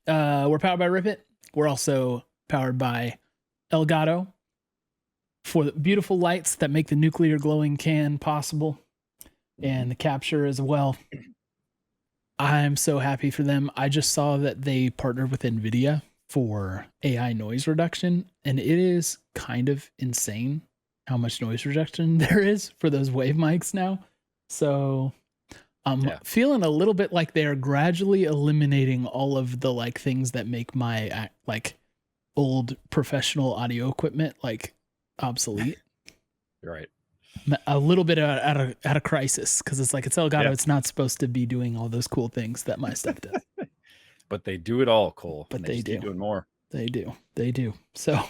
We're powered by Rip It. We're also powered by Elgato for the beautiful lights that make the nuclear glowing can possible, and the capture as well. I'm so happy for them. I just saw that they partnered with NVIDIA for AI noise reduction, and it is kind of insane how much noise reduction there is for those wave mics now. So I'm feeling a little bit like they're gradually eliminating all of the like things that make my like old professional audio equipment like obsolete. Right. A little bit out of crisis, because it's like it's Elgato. It's not supposed to be doing all those cool things that my stuff does. But they do it all, Cole. But they do. Keep doing more. They do. So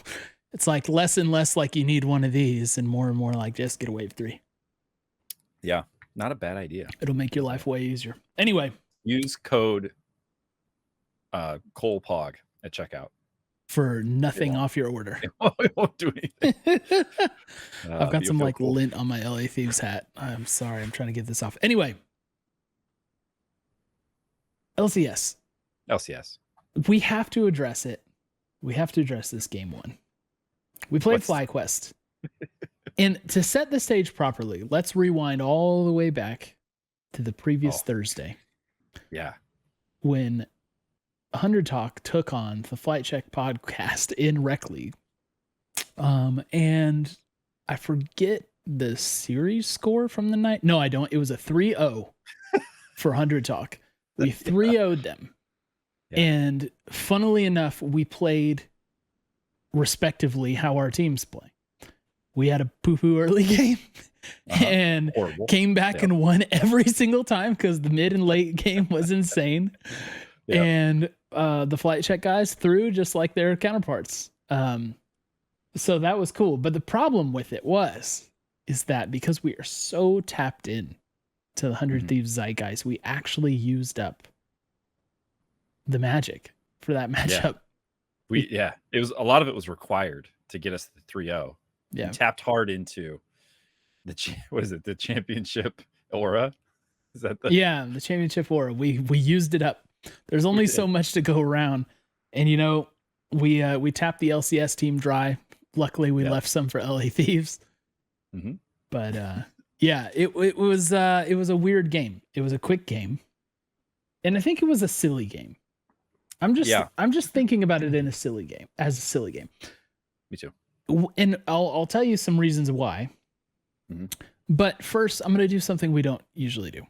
it's like less and less like you need one of these, and more like just get a Wave 3. Yeah, not a bad idea. It'll make your life way easier. Anyway, use code ColePog at checkout for nothing off your order. It won't do anything. I've got some like cool lint on my LA Thieves hat. I'm sorry, I'm trying to get this off. Anyway, LCS. We have to address it. We have to address this game one. We played FlyQuest. And to set the stage properly, let's rewind all the way back to the previous Thursday. Yeah. When 100 Talk took on the Flight Check podcast in Rec League. And I forget the series score from the night. No, I don't. It was a 3-0 for 100 Talk. We 3-0'd them. Yeah. And funnily enough, we played respectively how our teams play. We had a poo-poo early game and came back and won every single time because the mid and late game was insane. And the Flight Check guys threw just like their counterparts. So that was cool. But the problem with it is that because we are so tapped in to the 100 Thieves zeitgeist, we actually used up the magic for that matchup. It was a lot of it was required to get us to the 3-0. Yeah. We tapped hard into the championship aura. Is that the the championship aura? We used it up. There's only so much to go around, and we tapped the LCS team dry. Luckily, we left some for LA Thieves. But it was a weird game. It was a quick game, and I think it was a silly game. I'm just thinking about it as a silly game. Me too. And I'll tell you some reasons why. But first, I'm gonna do something we don't usually do.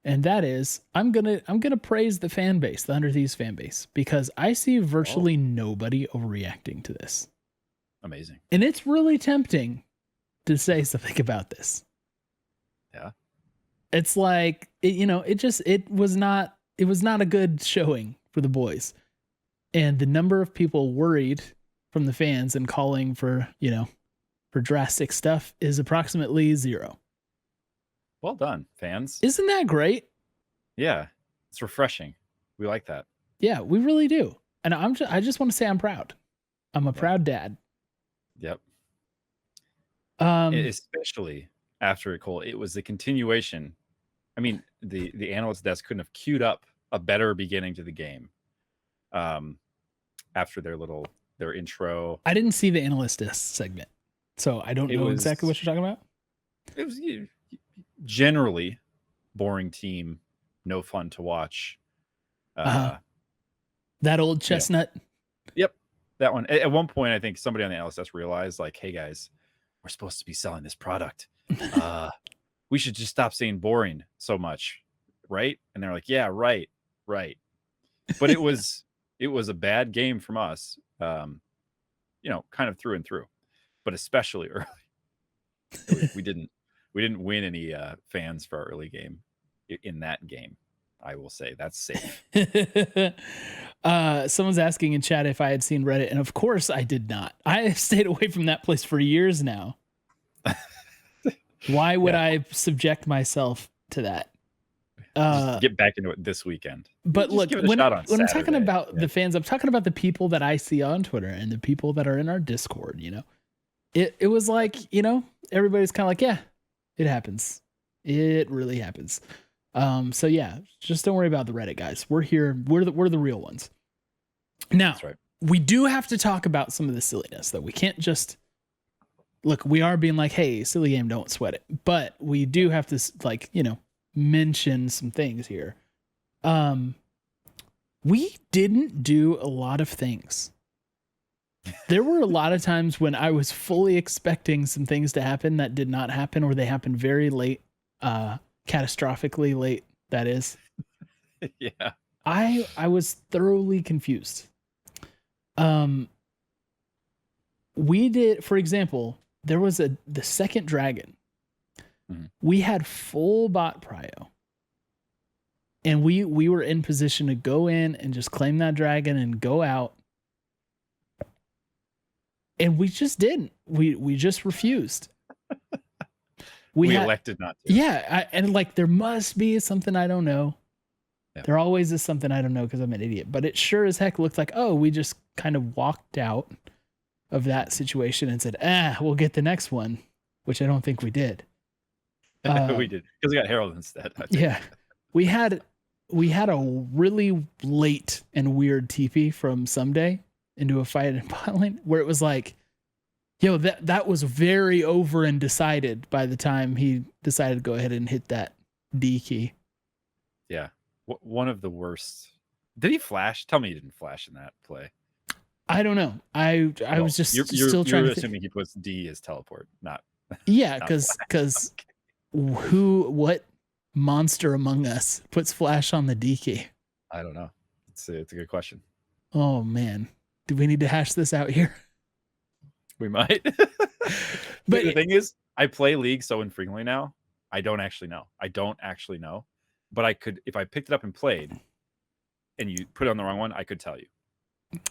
And that is, I'm gonna praise the fan base, the 100 Thieves fan base, because I see virtually nobody overreacting to this. Amazing. And it's really tempting to say something about this. Yeah. It's like it was not a good showing for the boys. And the number of people worried from the fans and calling for drastic stuff is approximately 0. Well done, fans. Isn't that great? Yeah, it's refreshing. We like that. Yeah, we really do. And I just want to say I'm proud. I'm a proud dad. Yep. Especially after Cole, it was the continuation. I mean, the analyst desk couldn't have queued up a better beginning to the game. After their intro. I didn't see the analyst desk segment, so I don't know exactly what you're talking about. It was generally boring team, no fun to watch. That old chestnut. Yep, that one. At one point, I think somebody on the LSS realized, like, "Hey guys, we're supposed to be selling this product. We should just stop saying boring so much, right?" And they're like, "Yeah, right." But it was a bad game from us, kind of through and through, but especially early. We didn't win any fans for our early game in that game. I will say that's safe. Someone's asking in chat if I had seen Reddit, and of course I did not. I stayed away from that place for years now. Why would I subject myself to that? Just get back into it this weekend. But look, when I'm talking about the fans, I'm talking about the people that I see on Twitter and the people that are in our Discord. It was like, everybody's kind of like, yeah, it happens. It really happens. So yeah, just don't worry about the Reddit guys. We're here. We're the real ones. Now, That's right. we do have to talk about some of the silliness, though. We can't just look. We are being like, hey, silly game, don't sweat it. But we do have to, like, mention some things here. We didn't do a lot of things. There were a lot of times when I was fully expecting some things to happen that did not happen, or they happened very late, catastrophically late, that is. Yeah. I was thoroughly confused. We did, for example, there was the second dragon. Mhm. We had full bot prio. And we were in position to go in and just claim that dragon and go out. And we just didn't. We just refused. We elected not to. Yeah, and like there must be something I don't know. Yeah. There always is something I don't know because I'm an idiot. But it sure as heck looked like, oh, we just kind of walked out of that situation and said, we'll get the next one, which I don't think we did. We did, because we got Harold instead. Yeah, we had a really late and weird TP from Someday into a fight in bot lane where it was like, yo, that was very over and decided by the time he decided to go ahead and hit that D key. Yeah, one of the worst. Did he flash? Tell me he didn't flash in that play. I don't know. I was just still trying to assuming he puts D as teleport, not. Yeah, because what monster among us puts flash on the D key? I don't know. It's a good question. Oh man, do we need to hash this out here? We might. But the thing is, I play League so infrequently now. I don't actually know. But I could, if I picked it up and played, and you put it on the wrong one, I could tell you.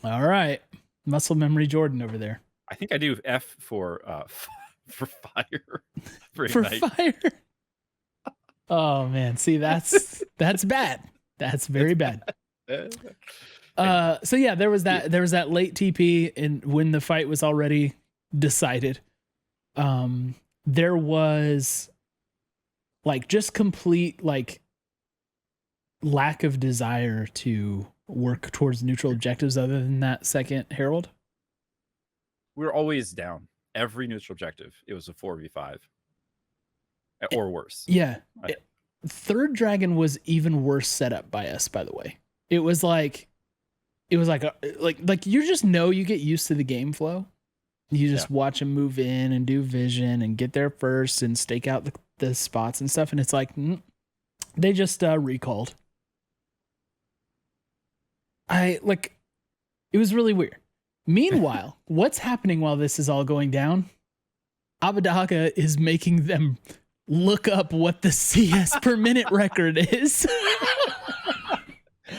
All right, muscle memory Jordan over there. I think I do F for fire. For fire. Oh man, see that's bad. That's very bad. So yeah, there was that late TP and when the fight was already decided. There was like just complete like lack of desire to work towards neutral objectives other than that second Herald. We're always down. Every neutral objective, it was a 4v5 or worse. Yeah. Third dragon was even worse set up by us, by the way. It was like you just know you get used to the game flow. You just watch them move in and do vision and get there first and stake out the spots and stuff. And it's like, they just recalled. It was really weird. Meanwhile, what's happening while this is all going down? Abbedagge is making them look up what the CS per minute record is.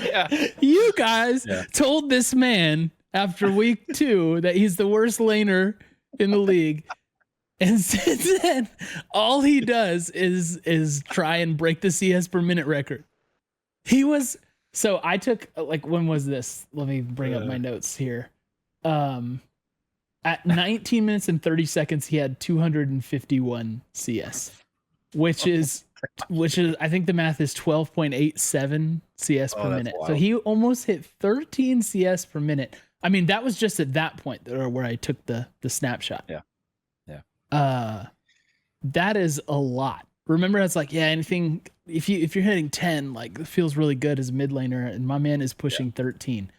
Yeah. You guys told this man after week 2 that he's the worst laner in the league. And since then, all he does is try and break the CS per minute record. So I took, when was this? Let me bring up my notes here. At 19 minutes and 30 seconds, he had 251 CS, which is I think the math is 12.87 CS per minute. Wild. So he almost hit 13 CS per minute. I mean, that was just at that point where I took the snapshot. Yeah. That is a lot. Remember, it's like, anything if you're hitting 10, like it feels really good as a mid laner, and my man is pushing 13.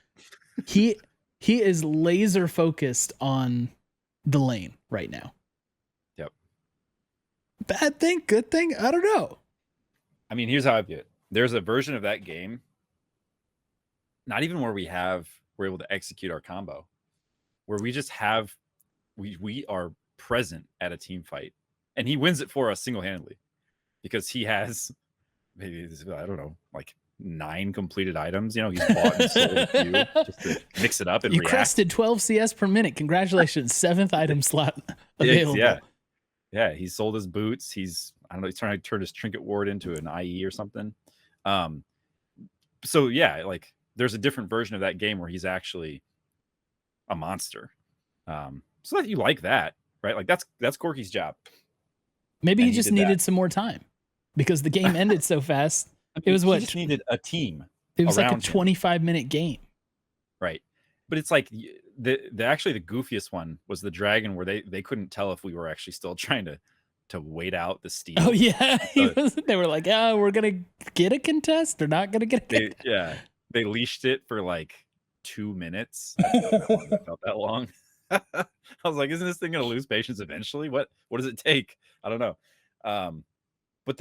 He is laser focused on the lane right now. Yep. Bad thing, good thing, I don't know. I mean, here's how I view it. There's a version of that game, not even where we're able to execute our combo, where we just we are present at a team fight, and he wins it for us single-handedly because he has maybe, I don't know, like 9 completed items. He's bought and sold a few just to mix it up and react. Crested 12 CS per minute. Congratulations, 7th item slot available. Yeah. He sold his boots. He's trying to turn his trinket ward into an IE or something. So yeah, like there's a different version of that game where he's actually a monster. So that you like that, right? Like that's Corky's job. Maybe he just needed some more time because the game ended so fast. I It mean, was he what? just needed a team. It was like a around him. 25-minute game. Right. But it's like the actually the goofiest one was the dragon where they couldn't tell if we were actually still trying to wait out the steal. Oh yeah, So they were like, "Oh, we're gonna get a contest or not gonna get a contest." they leashed it for like 2 minutes. I don't know if that one felt that long. I was like, isn't this thing gonna lose patience eventually? What does it take? I don't know. But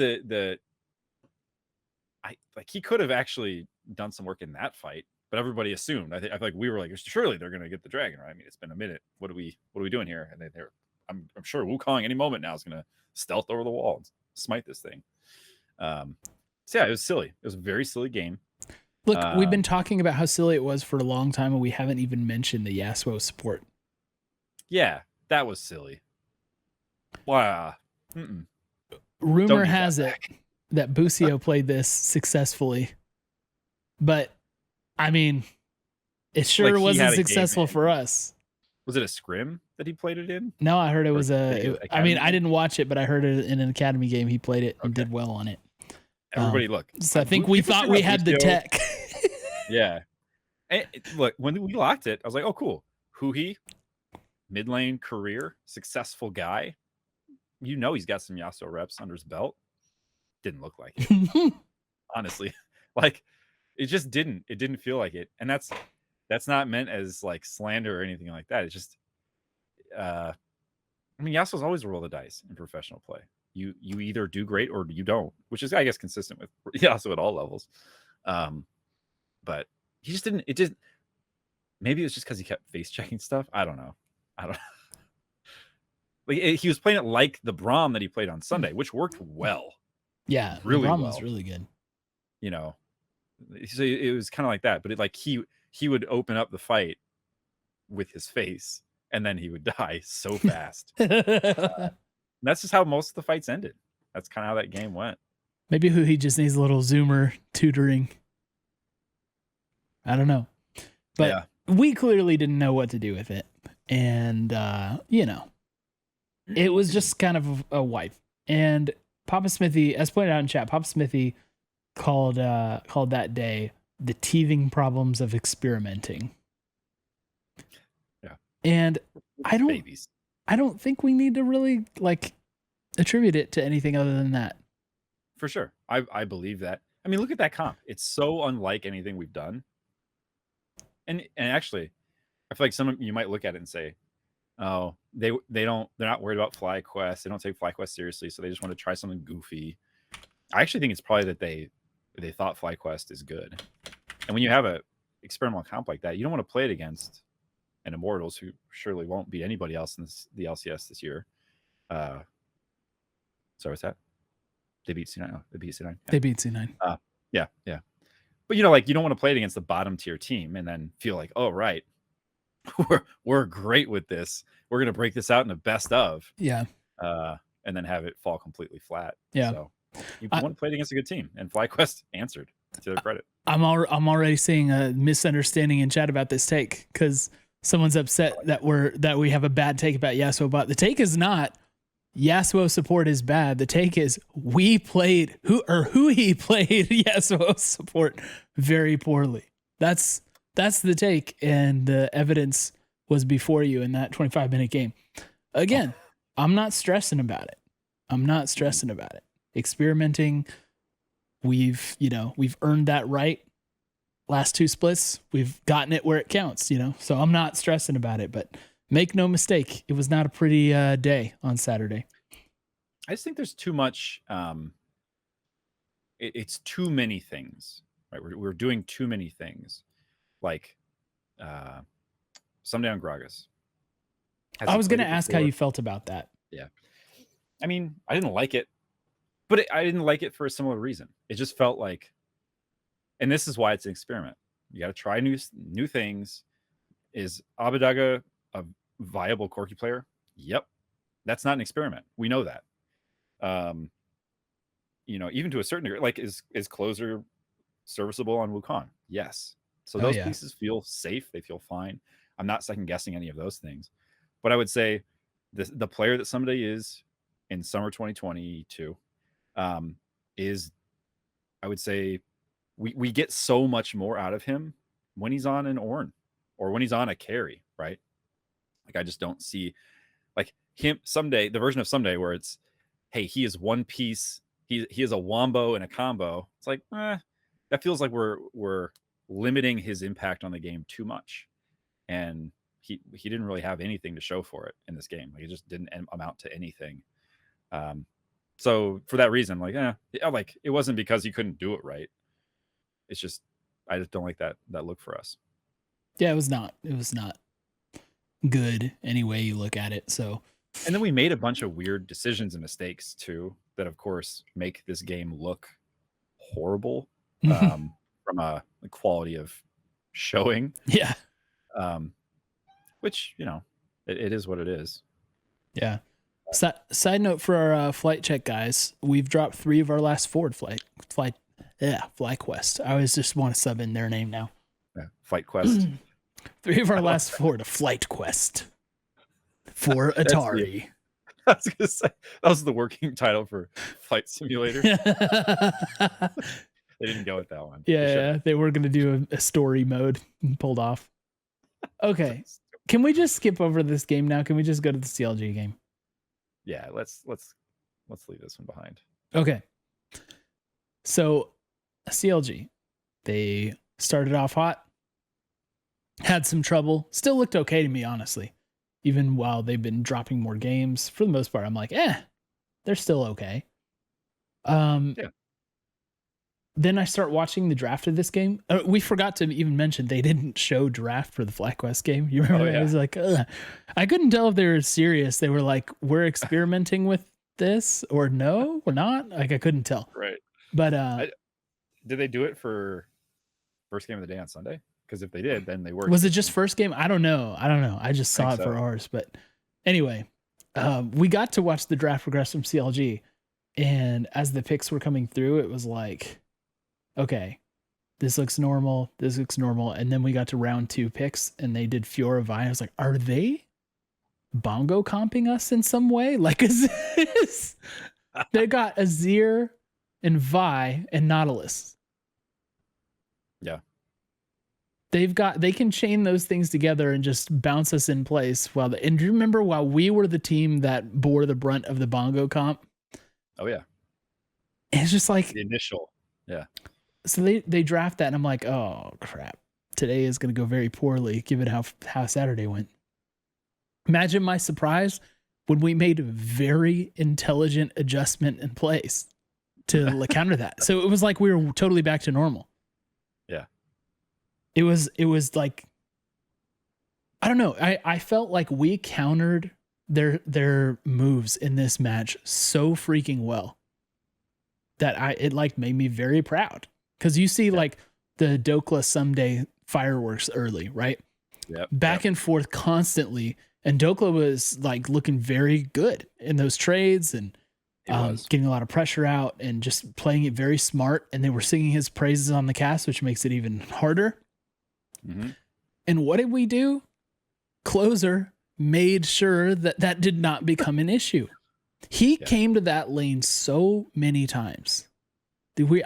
he could have actually done some work in that fight, but everybody assumed. I feel like we were like, surely they're gonna get the dragon, right? I mean, it's been a minute. What are we doing here? And I'm sure Wukong any moment now is gonna stealth over the wall and smite this thing. So yeah, it was silly. It was a very silly game. Look, we've been talking about how silly it was for a long time, and we haven't even mentioned the Yasuo support. Yeah, that was silly. Wow. Rumor has it that Busio played this successfully, but I mean, it sure wasn't successful for us. Was it a scrim that he played it in? No, I heard it was I mean, I didn't watch it, but I heard it in an academy game. He played it and did well on it. Everybody, look. So I think we thought we had the tech. Yeah. And look, when we locked it, I was like, oh, cool. Huhi, mid lane career, successful guy. You know he's got some Yasuo reps under his belt. Didn't look like it. Honestly. Like, it just didn't. It didn't feel like it. And that's not meant as like slander or anything like that. It's just I mean, Yasuo's always a roll of the dice in professional play. You either do great or you don't, which is, I guess, consistent with Yasuo at all levels. But he just didn't. It just maybe it was just because he kept face checking stuff. I don't know. Like he was playing it like the Braum that he played on Sunday, which worked well. Yeah, really Braum well. was really good. You know, so it was kind of like that. But it like he would open up the fight with his face, and then he would die so fast. That's just how most of the fights ended. That's kind of how that game went. Maybe he just needs a little Zoomer tutoring. I don't know. But we clearly didn't know what to do with it. And, you know, it was just kind of a wipe. And Papa Smithy, as pointed out in chat, Papa Smithy called that day the teething problems of experimenting. Yeah. And I don't think we need to really like attribute it to anything other than that. For sure. I believe that. I mean, look at that comp. It's so unlike anything we've done. And actually, I feel like some of you might look at it and say, oh, they're not worried about FlyQuest. They don't take FlyQuest seriously, so they just want to try something goofy. I actually think it's probably that they thought FlyQuest is good. And when you have a experimental comp like that, you don't want to play it against an Immortals who surely won't beat anybody else in the LCS this year. Sorry, what's that? They beat C9. Oh, they beat C9. Yeah. They beat C9. Yeah. But you know, like you don't want to play it against the bottom tier team and then feel like, oh right, we're great with this. We're gonna break this out in a best of. Yeah. And then have it fall completely flat. Yeah. So you want to play it against a good team, and FlyQuest answered to their credit. I'm already seeing a misunderstanding in chat about this take because someone's upset that we have a bad take about Yasuo bot. The take is not Yasuo support is bad. The take is we played he played Yasuo support very poorly. That's the take, and the evidence was before you in that 25-minute game. Again, I'm not stressing about it. Experimenting, we've earned that right. Last two splits, we've gotten it where it counts, So I'm not stressing about it, but make no mistake, it was not a pretty day on Saturday. I just think there's too much. It's too many things, right? We're doing too many things, like Someday on Gragas. I was going to ask how you felt about that. Yeah, I mean, I didn't like it, but I didn't like it for a similar reason. It just felt like, and this is why it's an experiment. You got to try new things. Is Abbedagge a viable Corki player? Yep. That's not an experiment. We know that. Even to a certain degree, like is closer serviceable on Wukong? Yes. So those pieces feel safe. They feel fine. I'm not second guessing any of those things, but I would say the player that somebody is in summer 2022 is I would say we get so much more out of him when he's on an Ornn or when he's on a carry, right? Like I just don't see like him someday, the version of someday where it's, hey, he is one piece, he is a wombo and a combo. It's like, that feels like we're limiting his impact on the game too much. And he didn't really have anything to show for it in this game. Like it just didn't amount to anything. So for that reason, like, like it wasn't because he couldn't do it right. It's just I just don't like that look for us. Yeah, it was not good any way you look at it. So, and then we made a bunch of weird decisions and mistakes too that of course make this game look horrible from a quality of showing. Yeah. Which, it is what it is. Yeah. Side note for our flight check guys, we've dropped 3 of our last 4 flight quest. I always just want to sub in their name now. Yeah, Flight Quest. 3 of our last 4 to Flight Quest for Atari. I was gonna say that was the working title for Flight Simulator. They didn't go with that one. Yeah, they were gonna do a story mode and pulled off. Okay, can we just skip over this game now? Can we just go to the CLG game? Yeah, let's leave this one behind. Okay, so CLG, they started off hot, had some trouble, still looked okay to me, honestly. Even while they've been dropping more games, for the most part, I'm like, they're still okay. Then I start watching the draft of this game. We forgot to even mention they didn't show draft for the FlyQuest game. You remember? I was like, I couldn't tell if they were serious. They were like, we're experimenting with this or no, we're not. Like I couldn't tell. Right. But did they do it for first game of the day on Sunday? Because if they did, then they were. Was it just first game? I don't know. I just saw it for ours. But anyway, we got to watch the draft progress from CLG. And as the picks were coming through, it was like, okay, this looks normal. This looks normal. And then we got to round 2 picks and they did Fiora Vi. I was like, are they bongo comping us in some way? Like, is this? They got Azir and Vi and Nautilus. Yeah. They can chain those things together and just bounce us in place. And do you remember while we were the team that bore the brunt of the bongo comp? Oh yeah. And it's just like the initial. Yeah. So they draft that and I'm like, oh crap. Today is going to go very poorly given how Saturday went. Imagine my surprise when we made a very intelligent adjustment in place to counter that. So it was like we were totally back to normal. Yeah. It was like, I don't know. I felt like we countered their moves in this match so freaking well that it like made me very proud. Cause you see like the Dokla someday fireworks early, right? Yep. Back and forth constantly. And Dokla was like looking very good in those trades and getting a lot of pressure out and just playing it very smart. And they were singing his praises on the cast, which makes it even harder. Mm-hmm. And what did we do? Closer made sure that did not become an issue. He came to that lane so many times.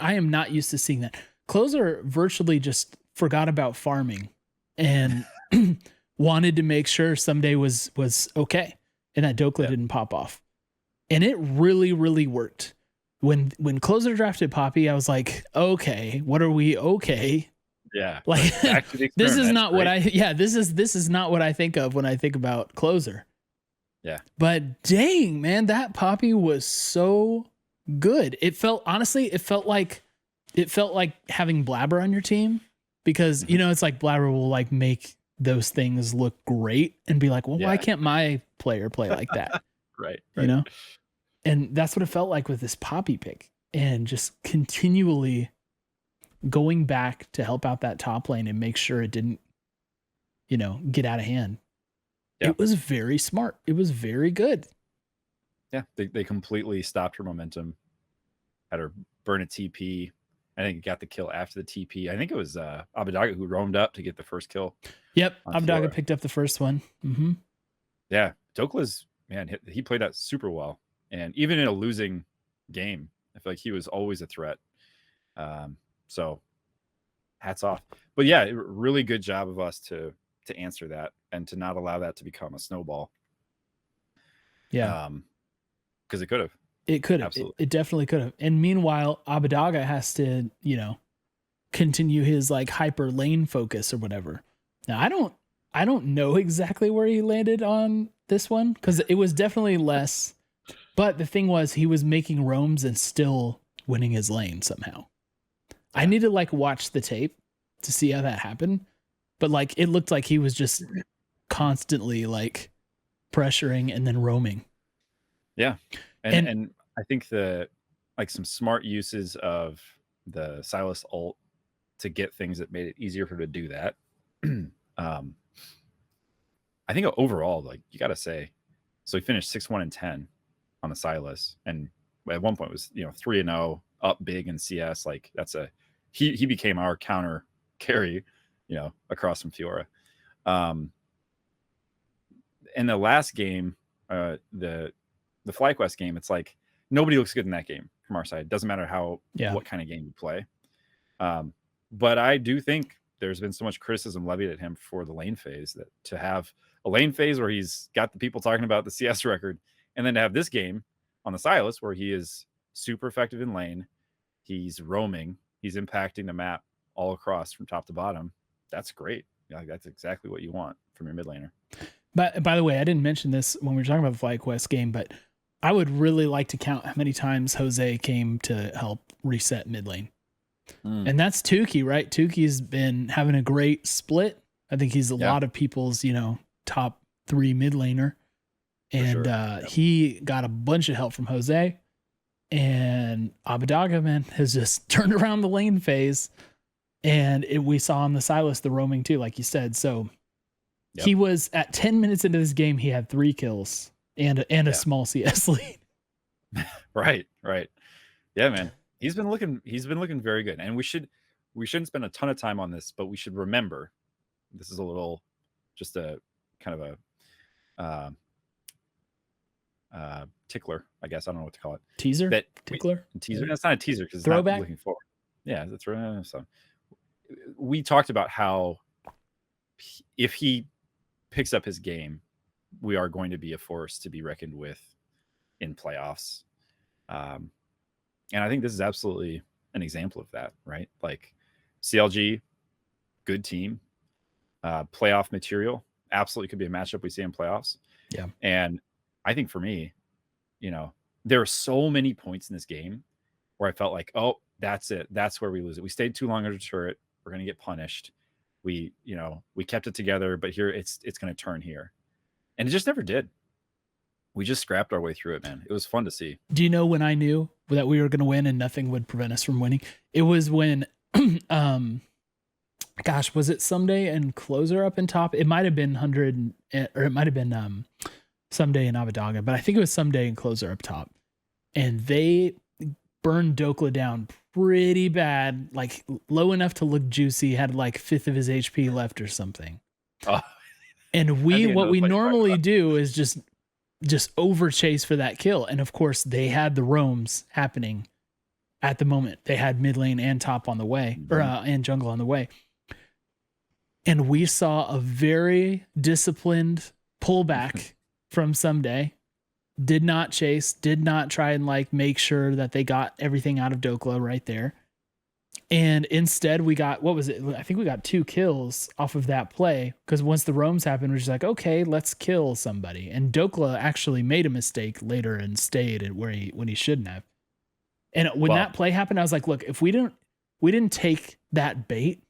I am not used to seeing that. Closer virtually just forgot about farming and wanted to make sure someday was okay and that Dokla didn't pop off. And it really, really worked. When Closer drafted Poppy, I was like, okay, what are we okay? Yeah. Like this is not what this is not what I think of when I think about Closer. Yeah. But dang, man, that Poppy was so good. It felt like having Blabber on your team because it's like Blabber will like make those things look great and be like, well, why can't my player play like that? Right. And that's what it felt like with this Poppy pick and just continually going back to help out that top lane and make sure it didn't, get out of hand. Yeah. It was very smart. It was very good. Yeah. They completely stopped her momentum, had her burn a TP. I think got the kill after the TP. I think it was Abbedagge who roamed up to get the first kill. Yep. Abbedagge picked up the first one. Mm-hmm. Yeah. Dokla's, man, he played that super well. And even in a losing game, I feel like he was always a threat. So hats off. But yeah, really good job of us to answer that and to not allow that to become a snowball. Yeah. Because it could have. It could have. Absolutely. It definitely could have. And meanwhile, Abbedagge has to, continue his like hyper lane focus or whatever. Now I don't know exactly where he landed on this one because it was definitely less. But the thing was, he was making roams and still winning his lane somehow. Yeah. I need to like watch the tape to see how that happened. But like it looked like he was just constantly like pressuring and then roaming. Yeah. And I think some smart uses of the Sylas ult to get things that made it easier for him to do that. I think overall, like you got to say, so he finished 6-1-10 on the Sylas, and at one point was 3-0 up big in CS. Like he became our counter carry, across from Fiora. In the last game, the FlyQuest game, it's like nobody looks good in that game from our side. It doesn't matter what kind of game you play. But I do think there's been so much criticism levied at him for the lane phase, that to have a lane phase where he's got the people talking about the CS record, and then to have this game on the Sylas where he is super effective in lane, he's roaming, he's impacting the map all across from top to bottom. That's great. That's exactly what you want from your mid laner. But by the way, I didn't mention this when we were talking about the FlyQuest game, but I would really like to count how many times Jose came to help reset mid lane. And that's Tukey, right? Tukey's been having a great split. I think he's a lot of people's, top 3 mid laner. And he got a bunch of help from Jose. And Abbedagge, man, has just turned around the lane phase. And we saw on the Sylas the roaming too, like you said. So he was at 10 minutes into this game, he had 3 kills and a small CS lead. Right. Yeah, man. He's been looking very good. And we shouldn't spend a ton of time on this, but we should remember, this is a little, just a kind of a tickler, I guess. I don't know what to call it. Teaser? Tickler? Teaser. That's not a teaser because it's throwback? not looking forward. Yeah, that's right. So we talked about how if he picks up his game, we are going to be a force to be reckoned with in playoffs. And I think this is absolutely an example of that, right? Like CLG, good team, playoff material, absolutely could be a matchup we see in playoffs. Yeah. And I think for me, there are so many points in this game where I felt like, oh, that's it. That's where we lose it. We stayed too long under turret. We're going to get punished. We kept it together, but here it's going to turn here. And it just never did. We just scrapped our way through it, man. It was fun to see. Do you know when I knew that we were going to win and nothing would prevent us from winning? It was when, was it Someday and Closer up in top? It might have been 100, or it might have been Someday and Abbedagge, but I think it was Someday and Closer up top. And they burned Dokla down pretty bad, like low enough to look juicy, had like 1/5 of his HP left or something. Oh. And what we normally do is just over chase for that kill. And of course they had the roams happening at the moment. They had mid lane and top on the way, or and jungle on the way. And we saw a very disciplined pullback from Someday. Did not chase, did not try and like make sure that they got everything out of Dokla right there. And instead we got, what was it? I think we got 2 kills off of that play, because once the roams happened, we're just like, okay, let's kill somebody. And Dokla actually made a mistake later and stayed at when he shouldn't have. And when that play happened, I was like, look, if we didn't take that bait,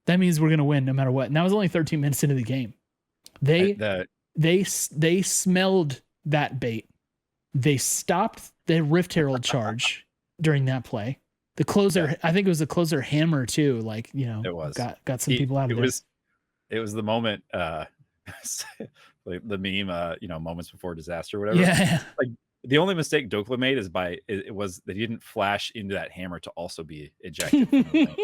that means we're going to win no matter what. And that was only 13 minutes into the game. They smelled that bait. They stopped the Rift Herald charge during that play. The closer, I think it was the closer hammer too. Like, it was got some people out of it. It was the moment, like the meme, moments before disaster, or whatever. Yeah. Like the only mistake Dokla made it was that he didn't flash into that hammer to also be ejected. From the lane,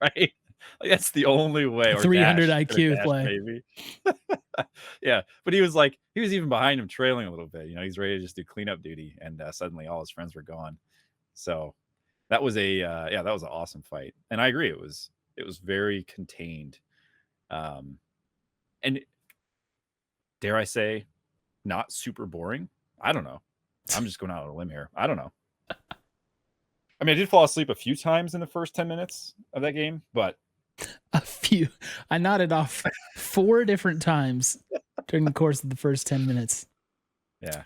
right? Like that's the only way. Or 300 dash, IQ dash, play. Maybe. Yeah, but he was even behind him, trailing a little bit. He's ready to just do cleanup duty, and suddenly all his friends were gone. So, That was a that was an awesome fight, and I agree. It was very contained, and dare I say, not super boring. I don't know. I'm just going out on a limb here. I don't know. I mean, I did fall asleep a few times in the first 10 minutes of that game, but A few. I nodded off 4 different times during the course of the first 10 minutes. yeah,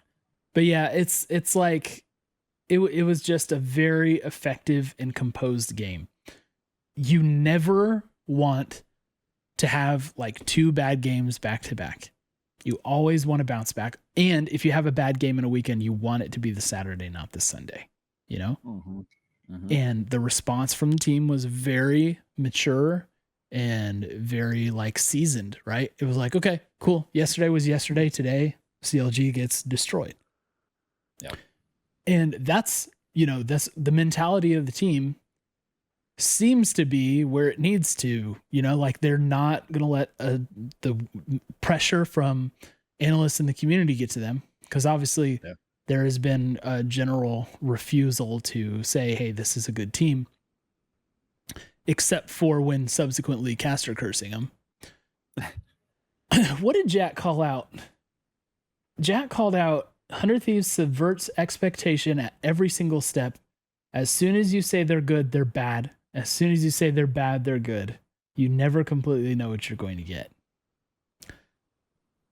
But yeah, it's like it was just a very effective and composed game. You never want to have like 2 bad games back to back. You always want to bounce back. And if you have a bad game in a weekend, you want it to be the Saturday, not the Sunday, you know? And the response from the team was very mature and very like seasoned, right? It was like, okay, cool. Yesterday was yesterday. Today, CLG gets destroyed. Yeah. And that's, that's the mentality of the team seems to be where it needs to, like they're not going to let the pressure from analysts in the community get to them. Because obviously there has been a general refusal to say, hey, this is a good team, except for when subsequently caster cursing them. What did Jack call out? Jack called out 100 Thieves subverts expectation at every single step. As soon as you say they're good, they're bad. As soon as you say they're bad, they're good. You never completely know what you're going to get.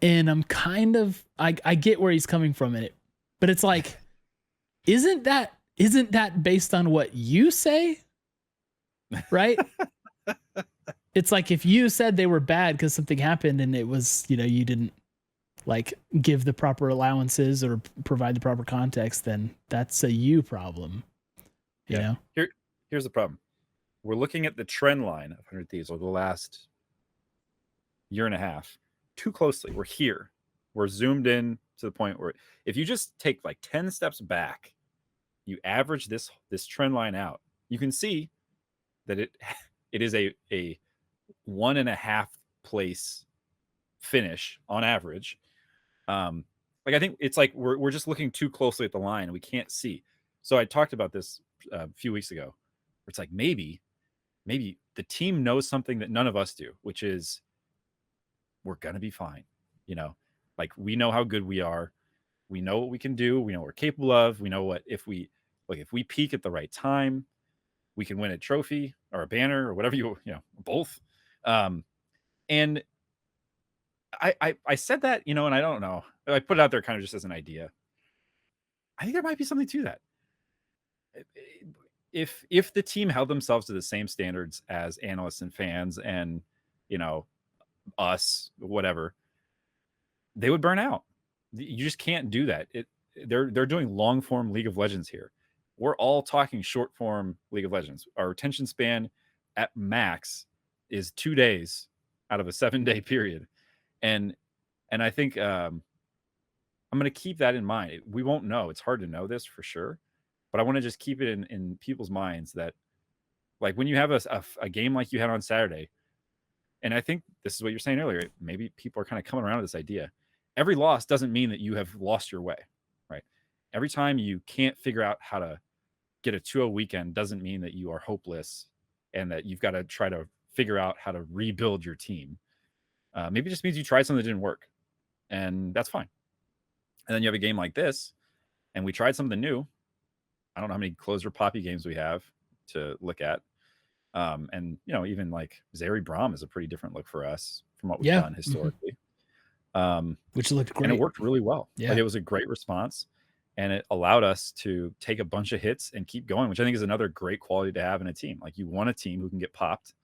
And I'm kind of, I get where he's coming from in it, but it's like, isn't that based on what you say? Right? It's like if you said they were bad because something happened and it was, you didn't like give the proper allowances or provide the proper context, then that's a you problem. You know? Here's the problem. We're looking at the trend line of 100 Thieves over the last year and a half too closely. We're here. We're zoomed in to the point where if you just take like 10 steps back, you average this trend line out, you can see that it is a 1.5 place finish on average. Like I think it's like we're just looking too closely at the line and we can't see. So I talked about this a few weeks ago. Where it's like maybe the team knows something that none of us do, which is we're gonna be fine. Like we know how good we are. We know what we can do. We know what we're capable of. We know what if we peak at the right time, we can win a trophy or a banner or whatever both. And I said that, and I don't know. I put it out there kind of just as an idea. I think there might be something to that. If the team held themselves to the same standards as analysts and fans and, us, whatever, they would burn out. You just can't do that. They're doing long form League of Legends here. We're all talking short form League of Legends. Our attention span at max is 2 days out of a 7-day period. And I think I'm going to keep that in mind. We won't know. It's hard to know this for sure, but I want to just keep it in people's minds that like when you have a game like you had on Saturday, and I think this is what you're saying earlier, maybe people are kind of coming around to this idea. Every loss doesn't mean that you have lost your way, right? Every time you can't figure out how to get a 2-0 weekend doesn't mean that you are hopeless and that you've got to try to figure out how to rebuild your team. Maybe it just means you tried something that didn't work, and that's fine. And then you have a game like this, and we tried something new. I don't know how many closer poppy games we have to look at. And even like Zeri Braum is a pretty different look for us from what we've done historically. Which looked great. And it worked really well. Yeah. Like it was a great response, and it allowed us to take a bunch of hits and keep going, which I think is another great quality to have in a team. Like you want a team who can get popped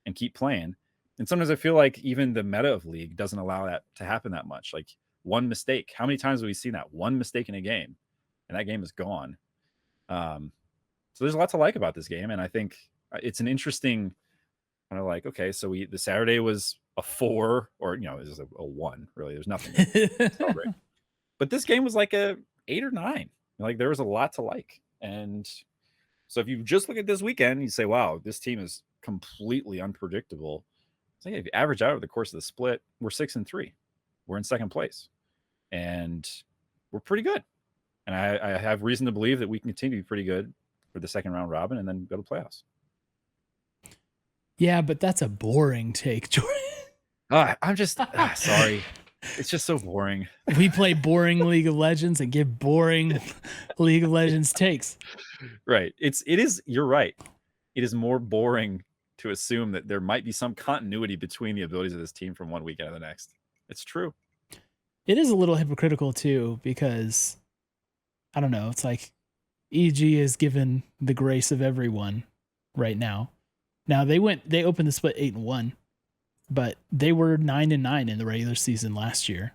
and keep playing. And sometimes I feel like even the meta of League doesn't allow that to happen that much. Like one mistake. How many times have we seen that? One mistake in a game, and that game is gone. So there's a lot to like about this game, and I think it's an interesting kind of like, okay, so the Saturday was a 4, or it was a 1. Really, there's nothing to celebrate. But this game was like a 8 or 9. Like there was a lot to like, and so if you just look at this weekend, you say, wow, this team is completely unpredictable. So if you average out over the course of the split, we're 6-3. We're in second place, and we're pretty good. And I have reason to believe that we can continue to be pretty good for the second round robin and then go to playoffs. Yeah, but that's a boring take, Jordan. I'm just sorry. It's just so boring. We play boring League of Legends and give boring League of Legends takes. Right. It is. You're right. It is more boring to assume that there might be some continuity between the abilities of this team from one weekend to the next. It's true. It is a little hypocritical too, because I don't know. It's like EG is given the grace of everyone right now. Now they opened the split 8-1, but they were 9-9 in the regular season last year,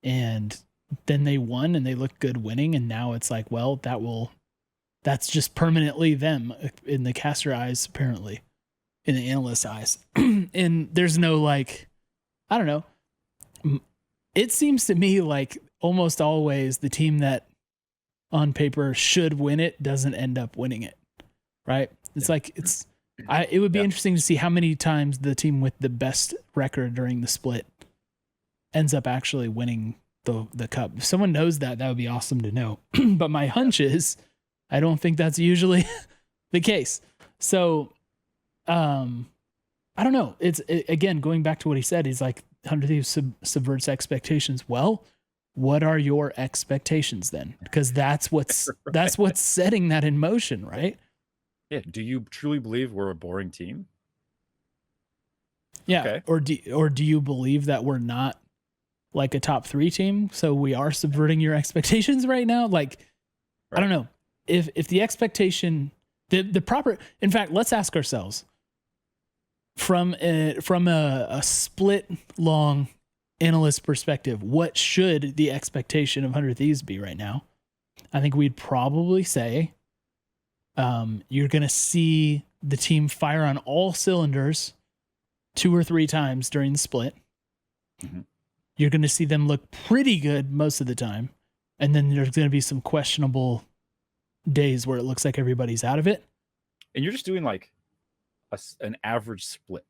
and then they won and they looked good winning. And now it's like, well, that's just permanently them in the caster eyes, apparently, in the analyst eyes. And there's no like, I don't know. It seems to me like almost always the team that on paper should win it doesn't end up winning it, right? It's like it would be interesting to see how many times the team with the best record during the split ends up actually winning the cup. If someone knows that would be awesome to know. But my hunch is I don't think that's usually the case. So I don't know. Again, going back to what he said, he's like 100 Thieves subverts expectations. Well, what are your expectations then? Because that's what's that's what's setting that in motion, right? Yeah. Do you truly believe we're a boring team? Yeah. Okay. Or do you believe that we're not like a top 3 team? So we are subverting your expectations right now? Like, right. I don't know. If the expectation, the proper, in fact, let's ask ourselves from a split long analyst perspective, what should the expectation of 100 Thieves be right now? I think we'd probably say you're going to see the team fire on all cylinders 2 or 3 times during the split. Mm-hmm. You're going to see them look pretty good most of the time. And then there's going to be some questionable days where it looks like everybody's out of it. And you're just doing like an average split.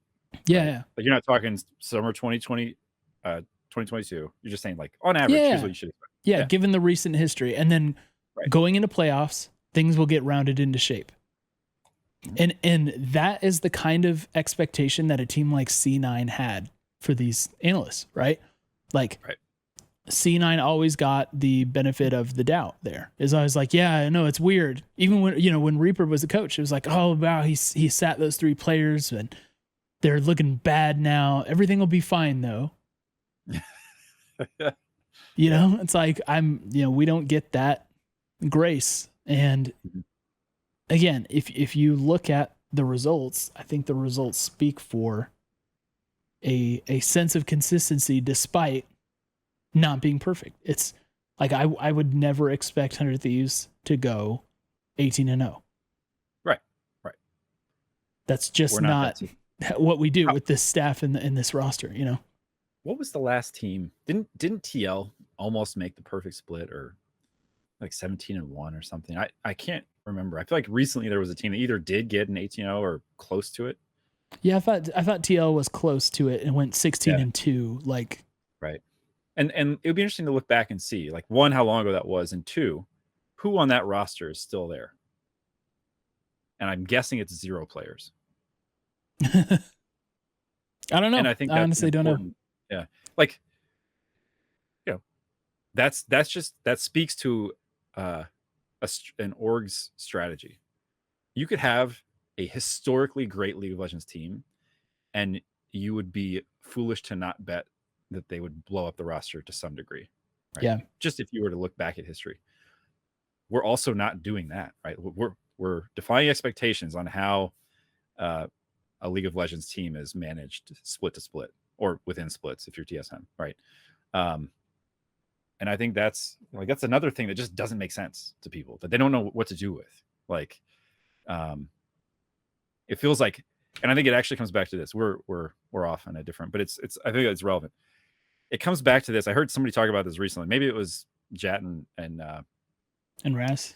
Yeah. Right? Yeah. Like you're not talking summer 2020, 2022. You're just saying like on average, here's what you should expect. Yeah. Given the recent history. And then going into playoffs, things will get rounded into shape. And that is the kind of expectation that a team like C9 had for these analysts, right? Like C9 always got the benefit of the doubt there. Is always like, yeah, I know it's weird. Even when Reaper was a coach, it was like, oh wow, he sat those 3 players and they're looking bad now. Everything will be fine though. You know, it's like we don't get that grace. And again, if you look at the results, I think the results speak for a sense of consistency despite not being perfect. It's like I would never expect 100 Thieves to go 18-0. Right. That's just not what we do with this staff in this roster, you know. What was the last team? Didn't TL almost make the perfect split, or like 17-1 or something? I can't remember. I feel like recently there was a team that either did get an 18-0 or close to it. Yeah, I thought TL was close to it and went 16-2. Like, right. And it would be interesting to look back and see, like, 1, how long ago that was, and 2, who on that roster is still there. And I'm guessing it's 0 players. I don't know. And I think I honestly don't know. Yeah, like, that speaks to an org's strategy. You could have a historically great League of Legends team, and you would be foolish to not bet that they would blow up the roster to some degree. Right? Yeah. Just if you were to look back at history. We're also not doing that, right? We're defying expectations on how a League of Legends team is managed split to split, or within splits if you're TSM, right? And I think that's another thing that just doesn't make sense to people, that they don't know what to do with. Like, it feels like, and I think it actually comes back to this. We're off on a different, but it's I think it's relevant. It comes back to this. I heard somebody talk about this recently. Maybe it was Jat and Raz.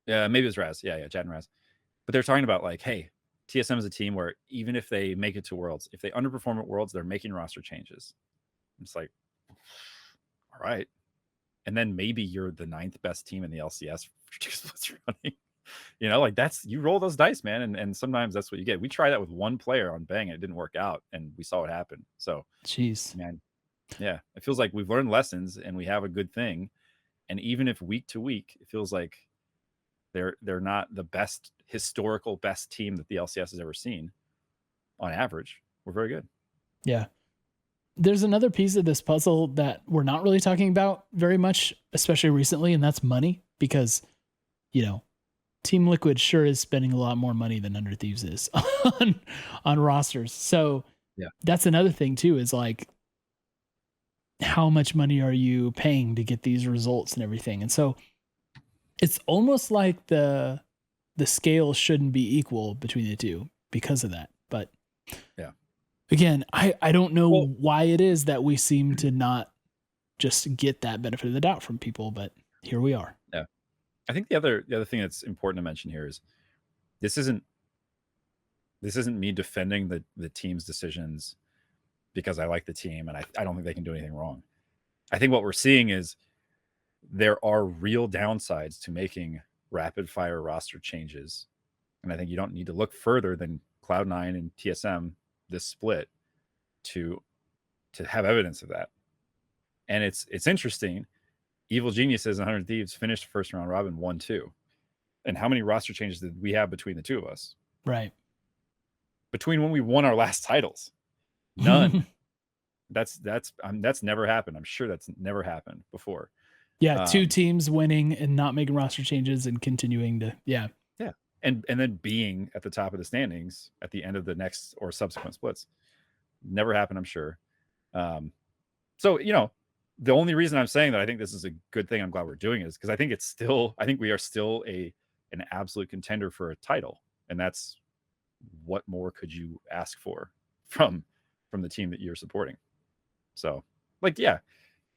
Yeah, maybe it was Raz. Yeah, Jat and Raz. But they're talking about like, hey, TSM is a team where even if they make it to Worlds, if they underperform at Worlds, they're making roster changes. It's like, all right. And then maybe you're the 9th best team in the LCS for 2 splits running. You know, like you roll those dice, man, and sometimes that's what you get. We tried that with one player on Bang, and it didn't work out, and we saw what happened. So, Jeez. man, yeah, it feels like we've learned lessons and we have a good thing. And even if week to week, it feels like they're not the best historical best team that the LCS has ever seen on average. We're very good. Yeah. There's another piece of this puzzle that we're not really talking about very much, especially recently, and that's money, because, you know, Team Liquid sure is spending a lot more money than 100 Thieves is on rosters. So Yeah. that's another thing too, is like, how much money are you paying to get these results and everything? And so it's almost like the scale shouldn't be equal between the two because of that. But yeah, again, I don't know why it is that we seem to not just get that benefit of the doubt from people, but here we are. Yeah. I think the other thing that's important to mention here is this isn't me defending the team's decisions because I like the team and I don't think they can do anything wrong. I think what we're seeing is there are real downsides to making rapid fire roster changes. And I think you don't need to look further than Cloud9 and TSM this split to have evidence of that. And it's interesting. Evil Geniuses and 100 Thieves finished first round robin 1-2. And how many roster changes did we have between the two of us? Right. Between when we won our last titles? None. That's never happened. I'm sure that's never happened before. Yeah, two teams winning and not making roster changes and continuing to yeah. And then being at the top of the standings at the end of the next or subsequent splits. Never happened, I'm sure. So, you know, the only reason I'm saying that I think this is a good thing, I'm glad we're doing, is because I think we are still an absolute contender for a title. And that's what more could you ask for from the team that you're supporting? So, like, yeah,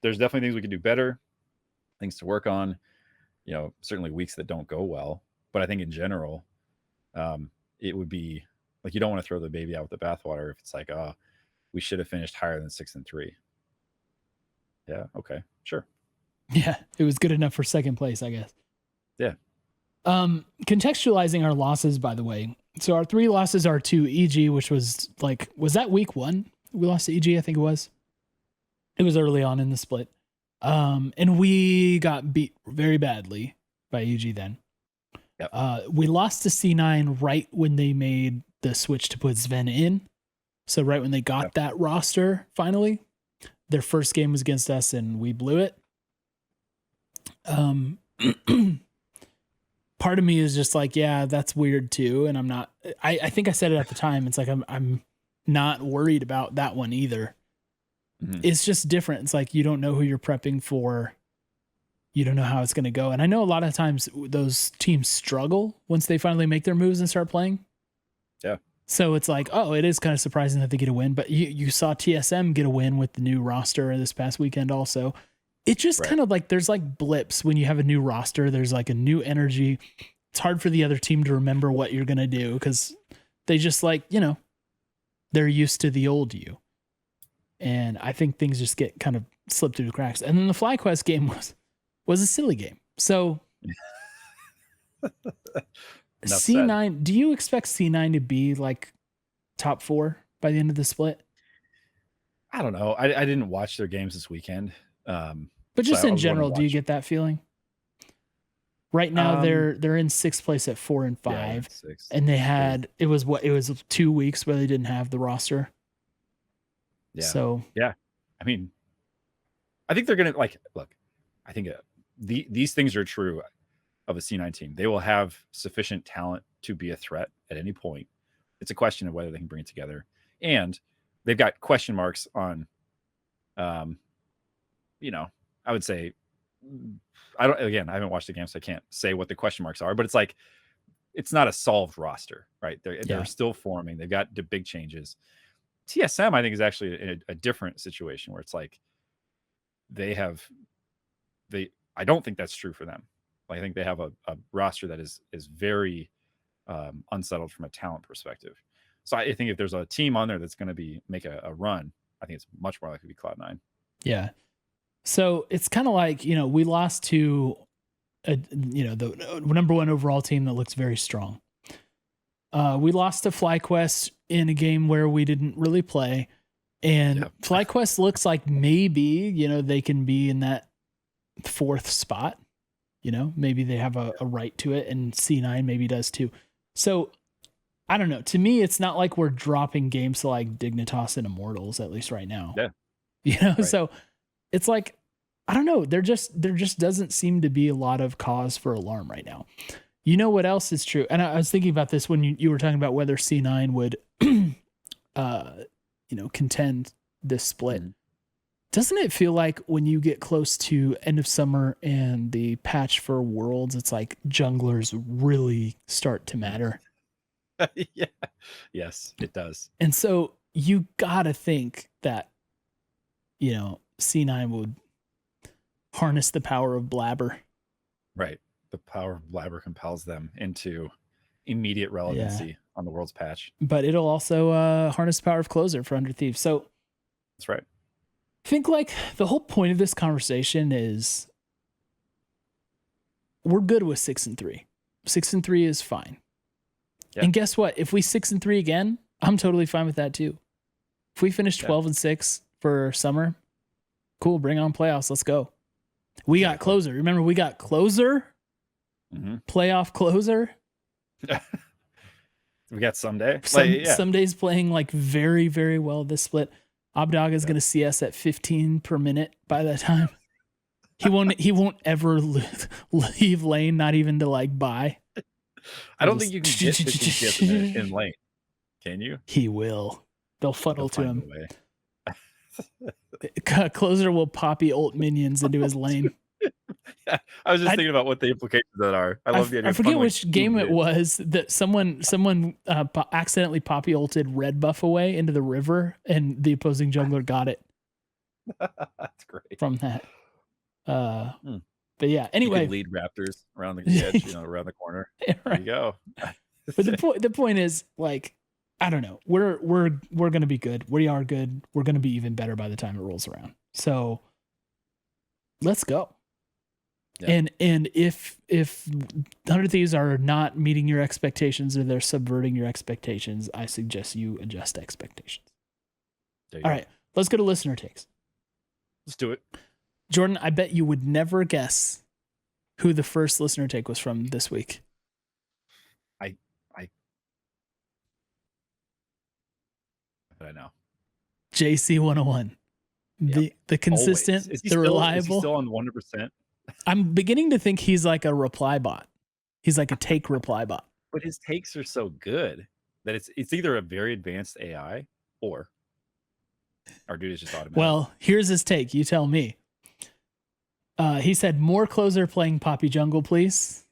there's definitely things we can do better, things to work on, you know, certainly weeks that don't go well. But I think in general, it would be like, you don't want to throw the baby out with the bathwater if it's like, oh, we should have finished higher than 6-3. Yeah. Okay. Sure. Yeah. It was good enough for second place, I guess. Yeah. Contextualizing our losses, by the way. So our 3 losses are to EG, which was that week 1? We lost to EG, I think it was. It was early on in the split. And we got beat very badly by EG then. Yep. We lost to C9 right when they made the switch to put Sven in. So right when they got that roster, finally, their first game was against us and we blew it. Part of me is just like, yeah, that's weird too. And I'm not, I think I said it at the time. It's like, I'm not worried about that one either. Mm-hmm. It's just different. It's like, you don't know who you're prepping for. You don't know how it's going to go. And I know a lot of times those teams struggle once they finally make their moves and start playing. Yeah. So it's like, oh, it is kind of surprising that they get a win. But you saw TSM get a win with the new roster this past weekend also. It just kind of like, there's like blips when you have a new roster. There's like a new energy. It's hard for the other team to remember what you're going to do because they just like, you know, they're used to the old you. And I think things just get kind of slipped through the cracks. And then the FlyQuest game was a silly game. So C9, do you expect C9 to be like top 4 by the end of the split? I don't know. I didn't watch their games this weekend. But just in general, do you get that feeling? Right now they're in 6th place at 4 and 5. Yeah, and they had it was 2 weeks where they didn't have the roster. Yeah. So yeah. I mean, I think they're gonna look, I think these things are true of a C9 team. They will have sufficient talent to be a threat at any point. It's a question of whether they can bring it together. And they've got question marks on, you know, I would say, I haven't watched the game, so I can't say what the question marks are, but it's like, it's not a solved roster, right? They're still forming. They've got the big changes. TSM, I think, is actually a different situation where it's like I don't think that's true for them. I think they have a roster that is very unsettled from a talent perspective. So I think if there's a team on there that's going to make a run, I think it's much more likely to be Cloud9. Yeah. So it's kind of like, you know, we lost to the number one overall team that looks very strong. We lost to FlyQuest in a game where we didn't really play, and FlyQuest looks like maybe they can be in that 4th spot. Maybe they have a right to it, and C9 maybe does too. So I don't know. To me, it's not like we're dropping games to like Dignitas and Immortals, at least right now. Yeah. Right. So it's like, I don't know. There just doesn't seem to be a lot of cause for alarm right now. You know what else is true? And I was thinking about this when you were talking about whether C9 would, contend this split. Mm-hmm. Doesn't it feel like when you get close to end of summer and the patch for Worlds, it's like junglers really start to matter? Yeah. Yes, it does. And so you gotta think that, C9 would harness the power of Blabber. Right. The power of Blabber compels them into immediate relevancy on the World's patch. But it'll also harness the power of Closer for 100Thieves. So that's right. I think like the whole point of this conversation is we're good with 6-3. 6-3 is fine. Yeah. And guess what? If we 6-3 again, I'm totally fine with that too. If we finish 12-6 for summer, cool, bring on playoffs. Let's go. We got Closer. Remember, we got Closer, playoff Closer. We got Someday. Someday's playing like very, very well this split. Abbedagge is going to see us at 15 per minute by that time. He won't ever leave lane, not even to like buy. I don't think you can get 15 minutes in lane. Can you? He will. They'll funnel to him. Closer will poppy ult minions into his lane. Yeah, I was just thinking about what the implications of that are. I love the idea. I forget which game it was that someone accidentally poppy ulted red buff away into the river, and the opposing jungler got it. That's great. From that. But yeah, anyway, you could lead Raptors around the edge, around the corner. Right. There you go. But the point is, like, I don't know. We're gonna be good. We are good. We're gonna be even better by the time it rolls around. So let's go. Yeah. And if 100 Thieves are not meeting your expectations or they're subverting your expectations, I suggest you adjust expectations. All right, let's go to listener takes. Let's do it. Jordan, I bet you would never guess who the first listener take was from this week. I know. JC101. Yep. The consistent, the reliable. Is he still on 100%? I'm beginning to think he's like a reply bot. He's like a take reply bot. But his takes are so good that it's either a very advanced AI or our dude is just automatic. Well, here's his take. You tell me. He said, more Closer playing Poppy Jungle, please.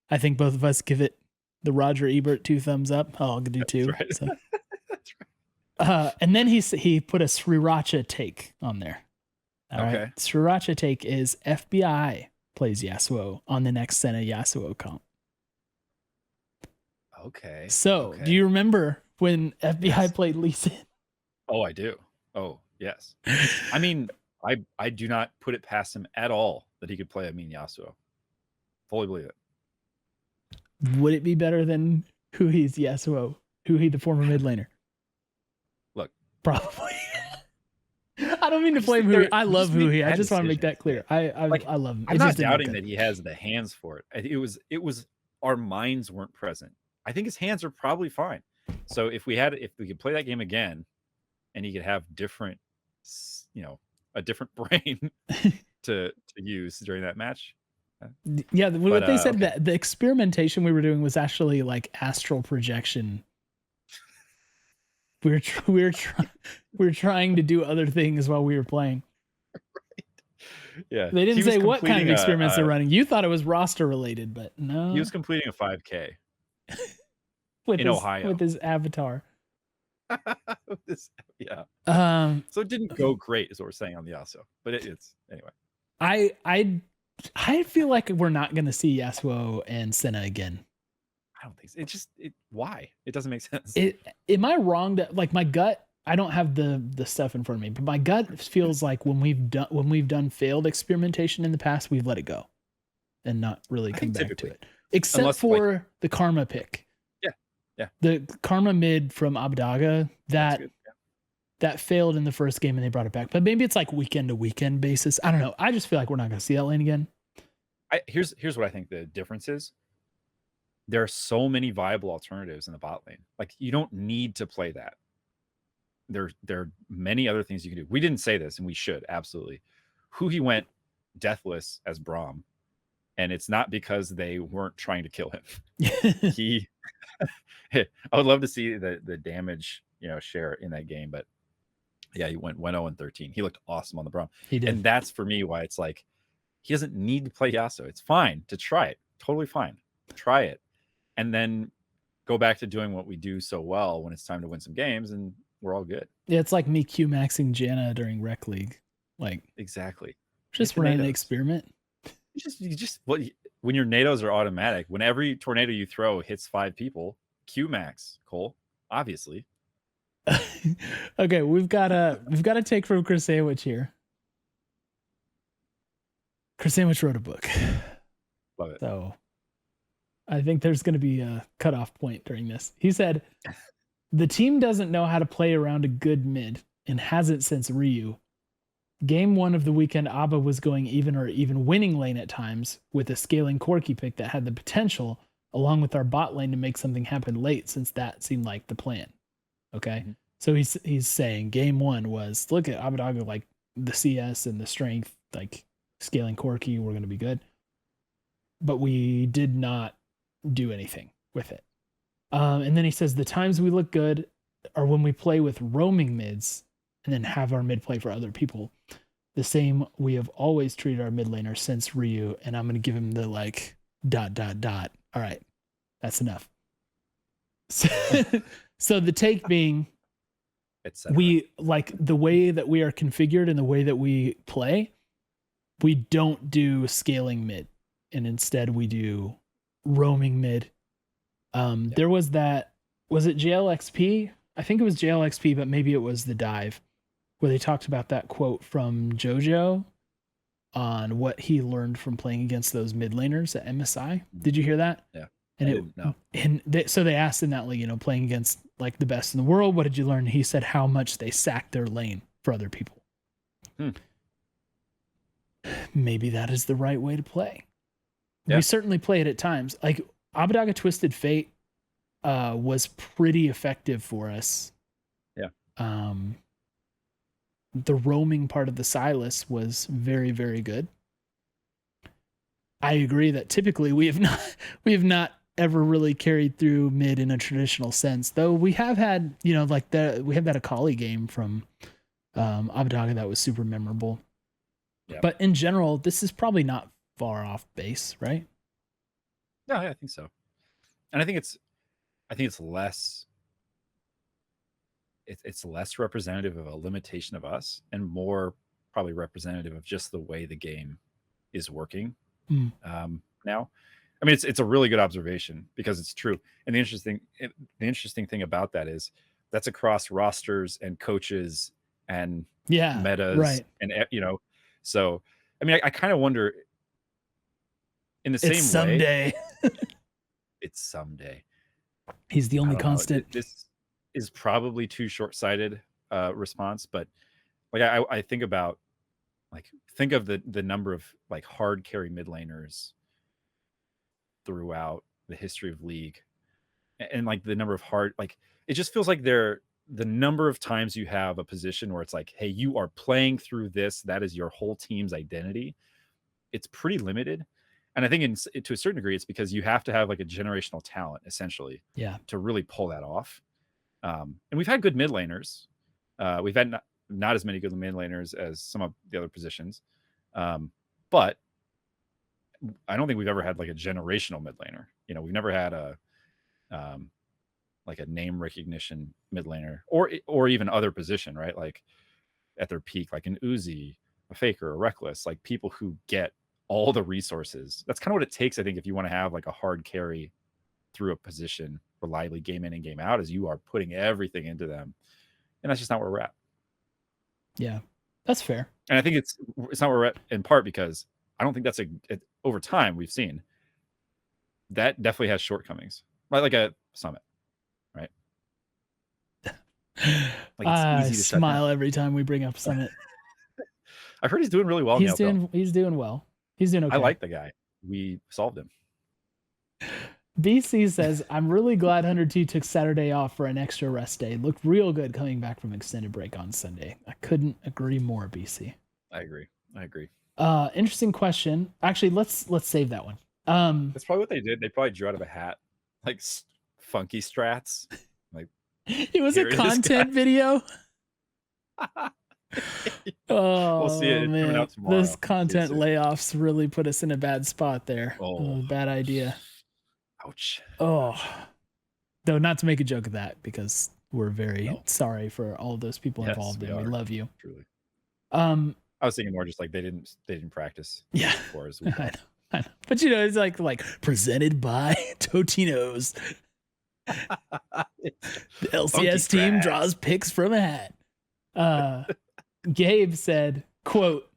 I think both of us give it the Roger Ebert 2 thumbs up. Oh, I'll do 2. That's right. So. That's right. And then he put a Sriracha take on there. All right. Sriracha take is FBI plays Yasuo on the next Senna Yasuo comp. Okay. So, do you remember when FBI played Lee Sin? Oh, I do. Oh, yes. I mean, I do not put it past him at all that he could play a mean Yasuo. Fully believe it. Would it be better than Huhi's Yasuo? Huhi, the former mid laner? Look. Probably. I don't mean to blame Huhi. I love Huhi. I just want to make that clear. I love him. I'm not doubting that he has the hands for it. It was our minds weren't present. I think his hands are probably fine. So if we could play that game again and he could have different, a different brain to use during that match. Yeah, what they said that the experimentation we were doing was actually like astral projection. We were trying to do other things while we were playing. Right. Yeah. They didn't say what kind of experiments they're running. You thought it was roster related, but no. He was completing a 5K in Ohio with his avatar. Yeah. So it didn't go great, is what we're saying on the Yasuo, but it's anyway. I feel like we're not going to see Yasuo and Senna again. I don't think so. Why? It doesn't make sense. Am I wrong to, like, my gut? I don't have the stuff in front of me, but my gut feels like when we've done failed experimentation in the past, we've let it go. and not really come back to typically. it. Except Unless, for the Karma pick. Yeah. The Karma mid from Abbedagge, That's good. Yeah. that failed in the first game and they brought it back. But maybe it's like weekend to weekend basis. I don't know. I just feel like we're not going to see that lane again. Here's what I think the difference is. There are so many viable alternatives in the bot lane. Like, you don't need to play that. There are many other things you can do. We didn't say this, and we should, absolutely. He went deathless as Braum, and it's not because they weren't trying to kill him. I would love to see the damage, share in that game, but yeah, he went 0-13. He looked awesome on the Braum. He did. And that's, for me, why it's like, he doesn't need to play Yasuo. It's fine to try it. Totally fine. Try it. And then go back to doing what we do so well when it's time to win some games, and we're all good. Yeah, it's like me Q-maxing Janna during Rec League. Like, exactly. Just run an experiment. When your nados are automatic, when every tornado you throw hits 5 people, Q-max, Cole, obviously. Okay, we've got a take from Chris Sandwich here. Chris Sandwich wrote a book. Love it. So I think there's going to be a cutoff point during this. He said, the team doesn't know how to play around a good mid and hasn't since Ryu. Game 1 of the weekend, Abba was going even or even winning lane at times with a scaling Corki pick that had the potential, along with our bot lane, to make something happen late, since that seemed like the plan. Okay? Mm-hmm. So he's saying game 1 was, look at Abbedagge, like the CS and the strength, like scaling Corki, we're going to be good. But we did not do anything with it. And then he says the times we look good are when we play with roaming mids and then have our mid play for other people. The same we have always treated our mid laner since Ryu, and I'm going to give him the like ... All right, that's enough. So the take being, we like the way that we are configured and the way that we play, we don't do scaling mid, and instead we do roaming mid. There was that, was it JLXP? I think it was JLXP, but maybe it was the dive where they talked about that quote from JoJo on what he learned from playing against those mid laners at MSI. Did you hear that? Yeah. And so they asked in that league, playing against like the best in the world, what did you learn? He said how much they sacked their lane for other people. Maybe that is the right way to play. Yeah. We certainly play it at times. Like Abbedagge Twisted Fate was pretty effective for us. Yeah. The roaming part of the Silas was very, very good. I agree that typically we have not ever really carried through mid in a traditional sense, though we have had, we have that Akali game from Abbedagge that was super memorable. Yeah. But in general, this is probably not far off base, right? No, I think so. And I think it's less representative of a limitation of us and more probably representative of just the way the game is working now. I mean, it's a really good observation because it's true. And the interesting thing about that is that's across rosters and coaches and metas, right? And so I mean, I kind of wonder in the same way. It's someday. He's the only constant. This is probably too short-sighted response, but like I think about think of the number of like hard carry mid laners throughout the history of League, and like the number of hard, like it just feels like the number of times you have a position where it's like, hey, you are playing through this, that is your whole team's identity. It's pretty limited. And I think to a certain degree, it's because you have to have like a generational talent, essentially, to really pull that off. And we've had good mid laners. We've had not as many good mid laners as some of the other positions. But I don't think we've ever had like a generational mid laner. We've never had like a name recognition mid laner or even other position, right? Like at their peak, like an Uzi, a Faker, a Reckless, like people who get all the resources. That's kind of what it takes, I think, if you want to have like a hard carry through a position reliably game in and game out, is you are putting everything into them. And that's just not where we're at. Yeah, that's fair. And I think it's not where we're at in part because I don't think that's over time we've seen that definitely has shortcomings, like a Summit, right? Like it's I easy to shut down. smile every time we bring up Summit. I've heard he's doing really well. He's doing well. He's doing okay. I like the guy. We solved him. BC says, I'm really glad 100T took Saturday off for an extra rest day. Looked real good coming back from extended break on Sunday. I couldn't agree more, BC. I agree. Interesting question. Actually, let's save that one. That's probably what they did. They probably drew out of a hat like funky strats. Like it was a content video. Oh, we'll see it. It's coming out tomorrow. This content layoffs really put us in a bad spot there. Bad idea. Ouch. Oh, though not to make a joke of that, because we're very sorry for all of those people involved, and we love you. Truly. I was thinking more just like they didn't practice. Yeah, before as we I know. But it's like presented by Totino's. The LCS team draws picks from a hat. Gabe said, quote,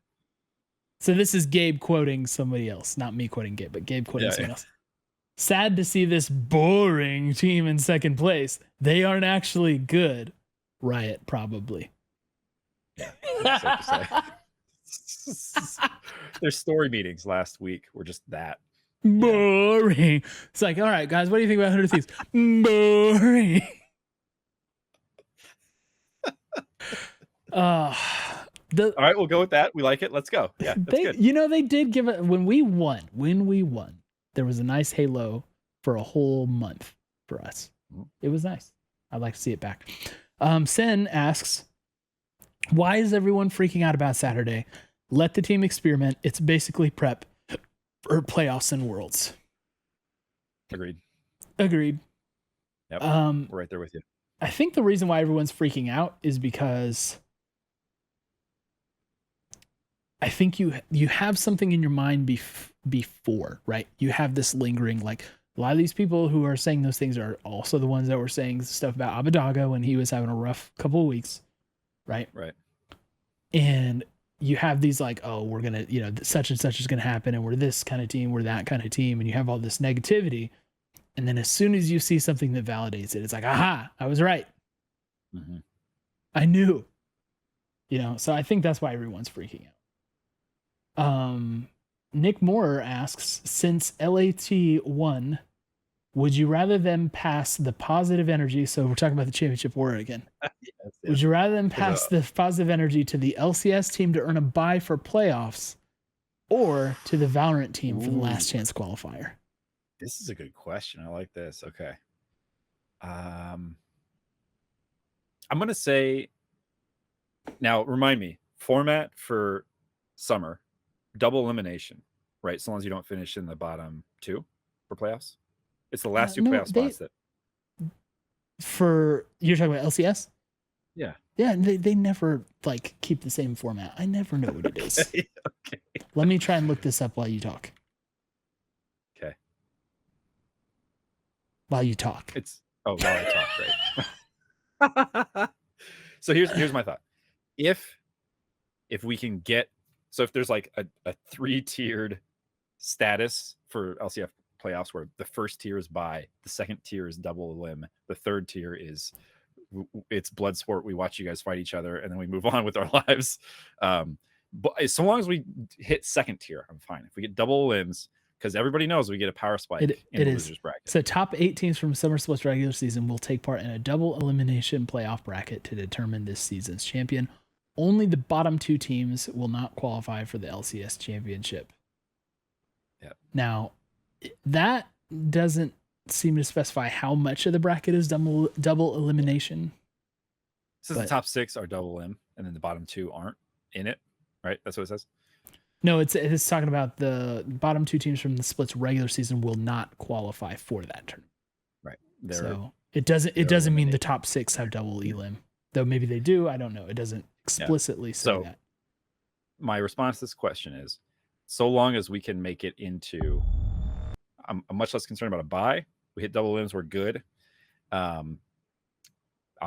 so this is Gabe quoting somebody else, not me quoting Gabe, but Gabe quoting someone else. Sad to see this boring team in second place. They aren't actually good. Riot, probably. Yeah. Their story meetings last week were just that. Boring. Yeah. It's like, all right, guys, what do you think about 100 Thieves? Boring. All right, we'll go with that. We like it. Let's go. Yeah, that's good. They did give it when we won. There was a nice halo for a whole month for us. It was nice. I'd like to see it back. Sen asks, why is everyone freaking out about Saturday? Let the team experiment. It's basically prep for playoffs and worlds. Agreed. Yep. We're right there with you. I think the reason why everyone's freaking out is because I think you have something in your mind before, right? You have this lingering, like a lot of these people who are saying those things are also the ones that were saying stuff about Abbedagge when he was having a rough couple of weeks, right? Right. And you have these like, oh, we're going to, such and such is going to happen. And we're this kind of team, we're that kind of team. And you have all this negativity. And then as soon as you see something that validates it, it's like, aha, I was right. Mm-hmm. I knew, so I think that's why everyone's freaking out. Nick Moore asks, since LAT won, would you rather them pass the positive energy? So we're talking about the championship war again. Yes. Would you rather them pass the positive energy to the LCS team to earn a bye for playoffs, or to the Valorant team for the last chance qualifier? This is a good question. I like this. Okay. I'm going to say, now remind me, format for summer, double elimination, right? So long as you don't finish in the bottom two for playoffs. It's the last two playoff spots that. You're talking about LCS? Yeah. Yeah, they never keep the same format. I never know what it is. Okay. Let me try and look this up while you talk. Okay. While you talk. While I talk, right? So here's my thought. If we can get, so if there's like a 3-tiered status for LCF playoffs where the first tier is bye, the second tier is double elim, the third tier is it's blood sport, we watch you guys fight each other and then we move on with our lives. But so long as we hit second tier, I'm fine. If we get double elims, because everybody knows we get a power spike in the losers bracket. So top 8 teams from Summer Split's regular season will take part in a double elimination playoff bracket to determine this season's champion. Only the bottom 2 teams will not qualify for the LCS championship. Yep. Now, that doesn't seem to specify how much of the bracket is double elimination. So the top 6 are double elim, and then the bottom 2 aren't in it, right? That's what it says. No, it's talking about the bottom 2 teams from the Split's regular season will not qualify for that tournament. Right. So it doesn't mean the top 6 have double elim, though maybe they do. I don't know. It doesn't explicitly say that. My response to this question is, so long as we can make it into, I'm much less concerned about a bye. We hit double elims, we're good. I'm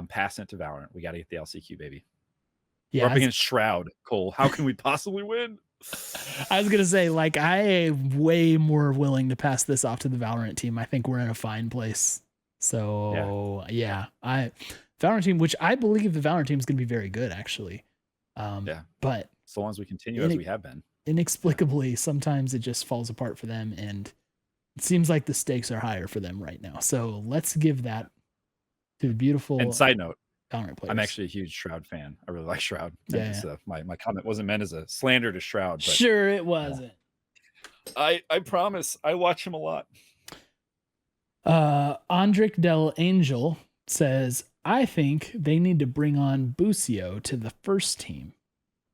passing it to Valorant. We got to get the LCQ, baby. Yeah, we're up against Shroud, Cole. How can we possibly win? I was gonna say, like, I am way more willing to pass this off to the Valorant team. I think we're in a fine place. So yeah, Valorant team, which I believe the Valorant team is gonna be very good, actually. But so long as we continue as we have been. Inexplicably, sometimes it just falls apart for them, and it seems like the stakes are higher for them right now. So let's give that to the beautiful. And side note, Valorant players. I'm actually a huge Shroud fan. I really like Shroud. Yeah. My comment wasn't meant as a slander to Shroud. But, sure, it wasn't. I promise I watch him a lot. Andric Del Angel says, I think they need to bring on Busio to the first team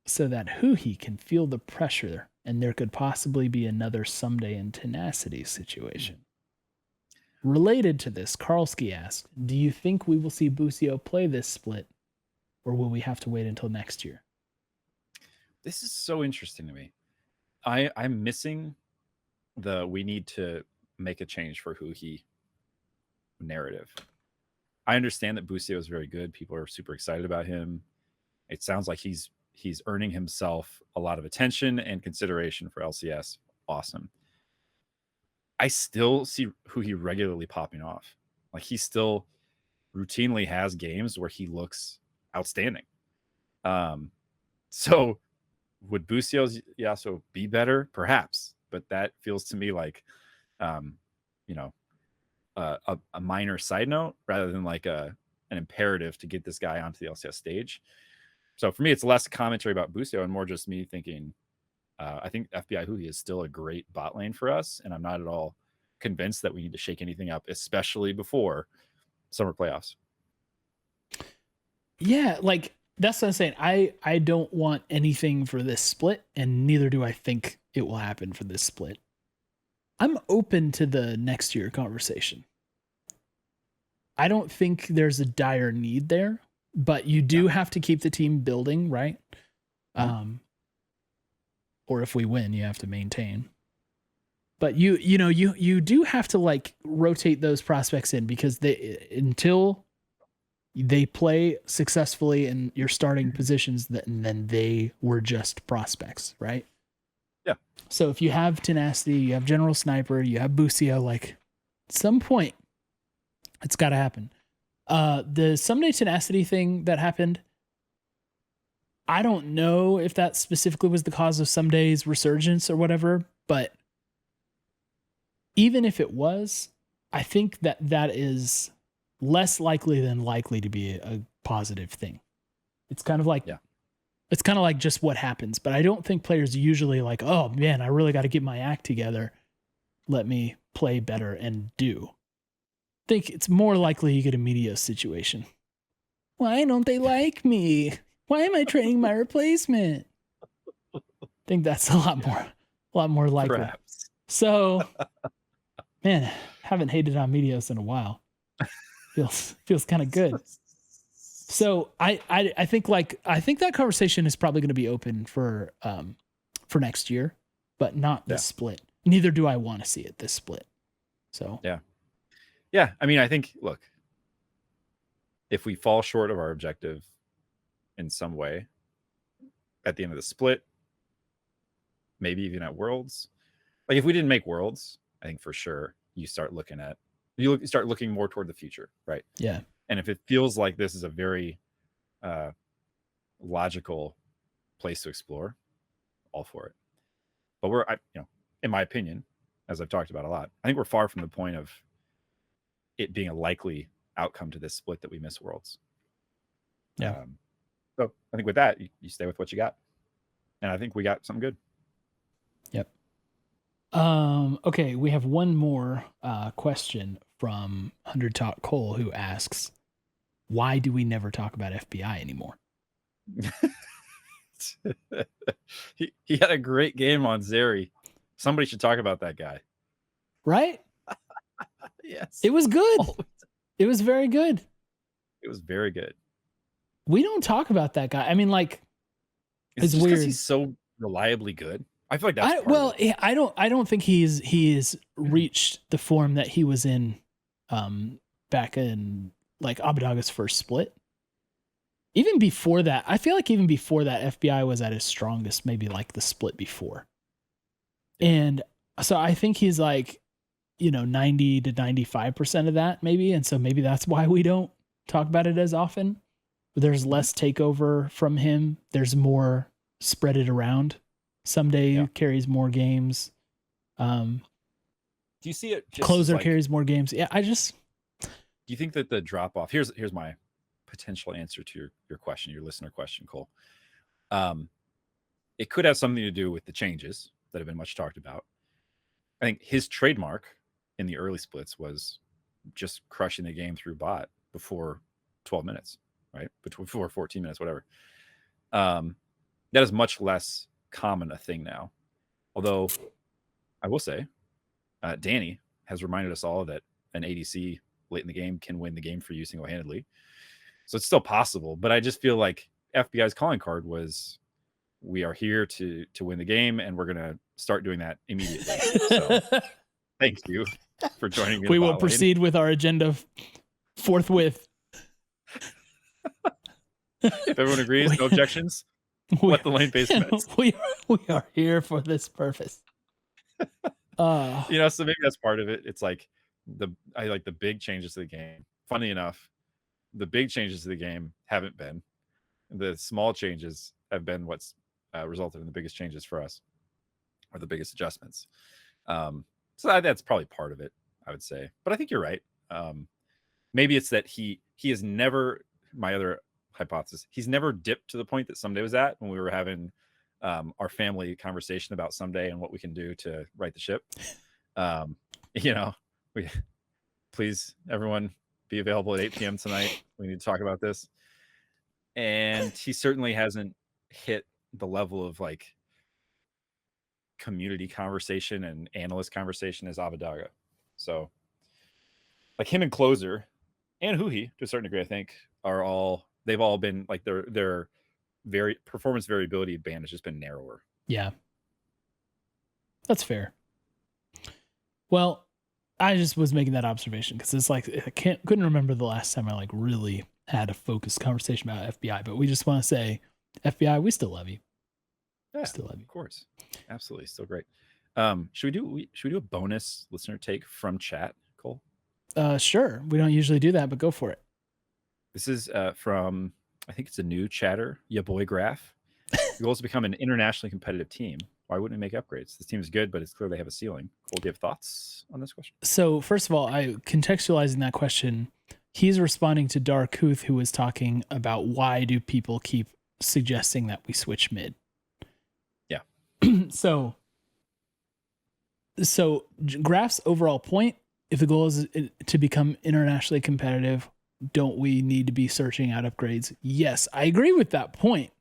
so that Huhi can feel the pressure and there could possibly be another someday in tenacity situation. Related to this, Karlsky asked, do you think we will see Busio play this split, or will we have to wait until next year? This is so interesting to me. I'm missing we need to make a change for Huhi narrative. I understand that Busio is very good. People are super excited about him. It sounds like he's earning himself a lot of attention and consideration for LCS. Awesome. I still see Huhi regularly popping off. Like, he still routinely has games where he looks outstanding. So would Busio's Yasuo be better? Perhaps, but that feels to me like, a minor side note rather than like an imperative to get this guy onto the LCS stage. So for me, it's less commentary about Busio and more just me thinking, I think FBI Huhi is still a great bot lane for us, and I'm not at all convinced that we need to shake anything up, especially before summer playoffs. Yeah, like, that's what I'm saying. I don't want anything for this split, and neither do I think it will happen for this split. I'm open to the next year conversation. I don't think there's a dire need there, but you do have to keep the team building, right? Or if we win, you have to maintain. But you do have to, like, rotate those prospects in, because until they play successfully in your starting positions, and then they were just prospects, right? Yeah. So if you have tenacity, you have General Sniper, you have Busio, like, at some point, it's got to happen. The someday tenacity thing that happened, I don't know if that specifically was the cause of Someday's resurgence or whatever, but even if it was, I think that is less likely than likely to be a positive thing. It's kind of like, it's kind of like just what happens, but I don't think players usually like, oh man, I really got to get my act together. Let me play better and do. I think it's more likely you get a media situation. Why don't they like me? Why am I training my replacement? I think that's a lot more likely. Perhaps. So, man, haven't hated on Medios in a while. Feels kind of good. So I think that conversation is probably going to be open for next year, but not this split. Neither do I want to see it this split. So yeah. I mean, I think, look, if we fall short of our objective in some way at the end of the split, maybe even at Worlds, like if we didn't make Worlds, I think for sure you start looking more toward the future, right? Yeah. And if it feels like this is a very logical place to explore, all for it. But in my opinion, as I've talked about a lot, I think we're far from the point of it being a likely outcome to this split that we miss Worlds. Yeah. So I think with that, you stay with what you got. And I think we got something good. Yep. Okay, we have one more question from 100T Cole, who asks, why do we never talk about FBI anymore? he had a great game on Zeri. Somebody should talk about that guy. Right? Yes. It was good. It was very good. It was very good. We don't talk about that guy. I mean, like, it's weird. He's so reliably good. I feel like that's I don't think he's reached the form that he was in back in, like, Abbedagge's first split. Even before that, I feel like even before that, FBI was at its strongest, maybe like the split before. Yeah. And so I think he's like, 90 to 95% of that maybe. And so maybe that's why we don't talk about it as often. There's less takeover from him. There's more spread it around. Someday carries more games. Do you see it just closer carries more games? Yeah, do you think that the drop off, here's my potential answer to your question, your listener question, Cole. It could have something to do with the changes that have been much talked about. I think his trademark in the early splits was just crushing the game through bot before 12 minutes, right? Before 14 minutes, whatever. That is much less common a thing now. Although I will say, Danny has reminded us all that an ADC late in the game can win the game for you single-handedly. So it's still possible, but I just feel like FBI's calling card was, we are here to win the game, and we're going to start doing that immediately. So thank you for joining me. We will proceed with our agenda forthwith. If everyone agrees, no objections, let the lane base commence. We are here for this purpose. So maybe that's part of it. It's like I like the big changes to the game. Funny enough, the big changes to the game haven't been. The small changes have been what's resulted in the biggest changes for us, or the biggest adjustments. So that's probably part of it, I would say. But I think you're right. Maybe it's that he has never, my other hypothesis, he's never dipped to the point that Someday was at when we were having our family conversation about Someday and what we can do to right the ship. We please, everyone, be available at 8 p.m. tonight. We need to talk about this. And he certainly hasn't hit the level of like community conversation and analyst conversation as Abbedagge. So like him and Closer and Huhi to a certain degree, I think, they've all been like their very performance variability band has just been narrower. Yeah. That's fair. Well, I just was making that observation because it's like I couldn't remember the last time I like really had a focused conversation about FBI, but we just want to say, FBI, we still love you. Yeah, still love you. Of course. Absolutely. Still great. Should we do a bonus listener take from chat, Cole? Sure. We don't usually do that, but go for it. This is from, I think it's a new chatter, ya boy Graph. The goal is to become an internationally competitive team. Why wouldn't we make upgrades? This team is good, but it's clear they have a ceiling. Cole, do you have thoughts on this question? So first of all, I contextualizing that question, he's responding to Darkuth, who was talking about why do people keep suggesting that we switch mid. Yeah. So Graph's overall point, if the goal is to become internationally competitive, don't we need to be searching out upgrades? Yes, I agree with that point.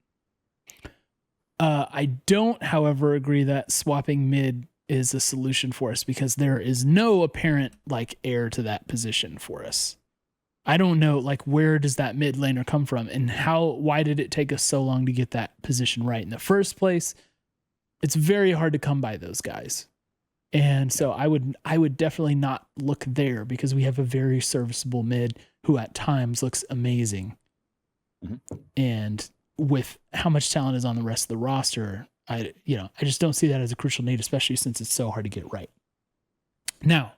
I don't, however, agree that swapping mid is a solution for us because there is no apparent like heir to that position for us. I don't know, like, where does that mid laner come from and why did it take us so long to get that position right in the first place? It's very hard to come by those guys. And so I would definitely not look there because we have a very serviceable mid who at times looks amazing. Mm-hmm. And with how much talent is on the rest of the roster, I just don't see that as a crucial need, especially since it's so hard to get right. Now,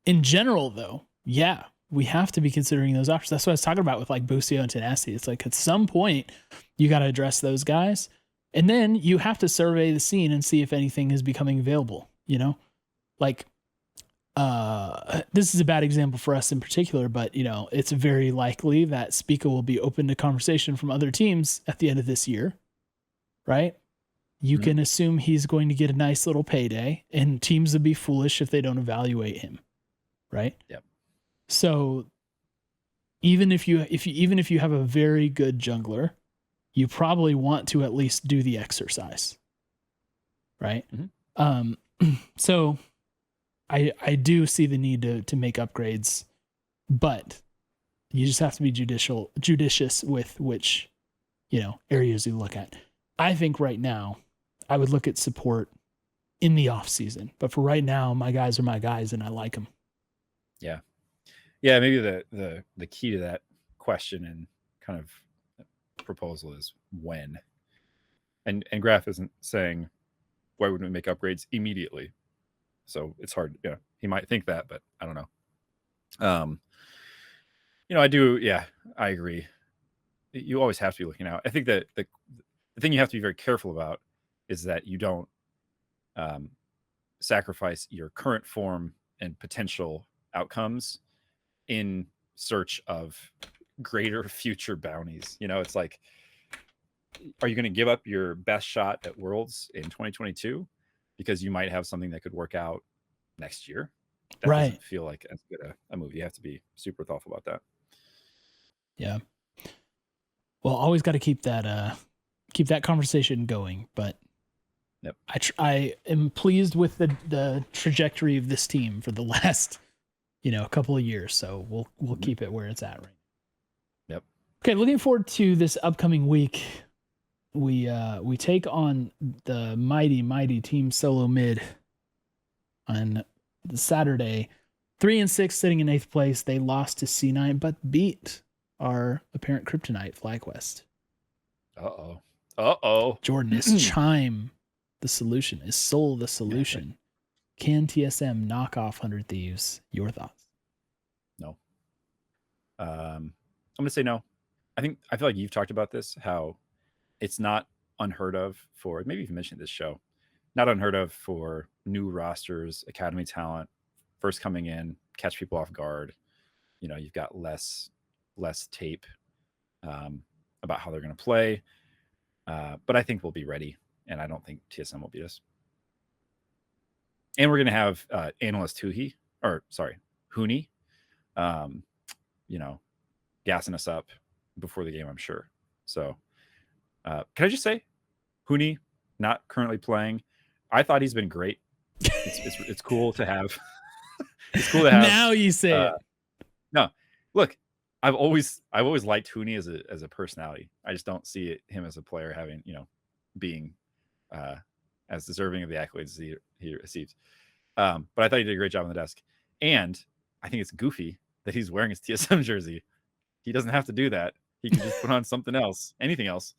in general, though, yeah, we have to be considering those options. That's what I was talking about with like Boostio and Tenacity. It's like at some point you got to address those guys. And then you have to survey the scene and see if anything is becoming available, like, this is a bad example for us in particular, but it's very likely that Spica will be open to conversation from other teams at the end of this year, right? You can assume he's going to get a nice little payday, and teams would be foolish if they don't evaluate him, right? Yep. So even if you have a very good jungler, you probably want to at least do the exercise, right? Mm-hmm. So I do see the need to make upgrades, but you just have to be judicious with which, areas you look at. I think right now I would look at support in the off season, but for right now, my guys are my guys and I like them. Yeah. Yeah. Maybe the key to that question, and kind of proposal is when. And Graf isn't saying why wouldn't we make upgrades immediately? So it's hard. Yeah, he might think that, but I don't know. I do. Yeah, I agree. You always have to be looking out. I think that the thing you have to be very careful about is that you don't sacrifice your current form and potential outcomes in search of greater future bounties. It's like, are you going to give up your best shot at Worlds in 2022 because you might have something that could work out next year? That doesn't feel like as good a move. You have to be super thoughtful about that. Yeah. Well, always got to keep that conversation going. But yep. I am pleased with the trajectory of this team for the last a couple of years. So we'll keep it where it's at right now. Yep. Okay, looking forward to this upcoming week. We take on the mighty Team Solo Mid on the Saturday. 3-6, sitting in 8th place. They lost to C9, but beat our apparent kryptonite, FlyQuest. Jordan, is Chime the solution? Is Soul the solution? Can TSM knock off 100 Thieves? Your thoughts? No. I'm gonna say no. I feel like you've talked about this, how it's not unheard of for, maybe you've mentioned this show, not unheard of for new rosters, academy talent, first coming in, catch people off guard. You've got less tape about how they're going to play. But I think we'll be ready, and I don't think TSM will beat us. And we're going to have analyst Huni, gassing us up before the game, I'm sure. So can I just say, Huni, not currently playing. I thought he's been great. It's cool to have. It's cool to have. Now you say it. No, look, I've always liked Huni as a personality. I just don't see him as a player having, being as deserving of the accolades he receives. But I thought he did a great job on the desk. And I think it's goofy that he's wearing his TSM jersey. He doesn't have to do that. He can just put on something else, anything else.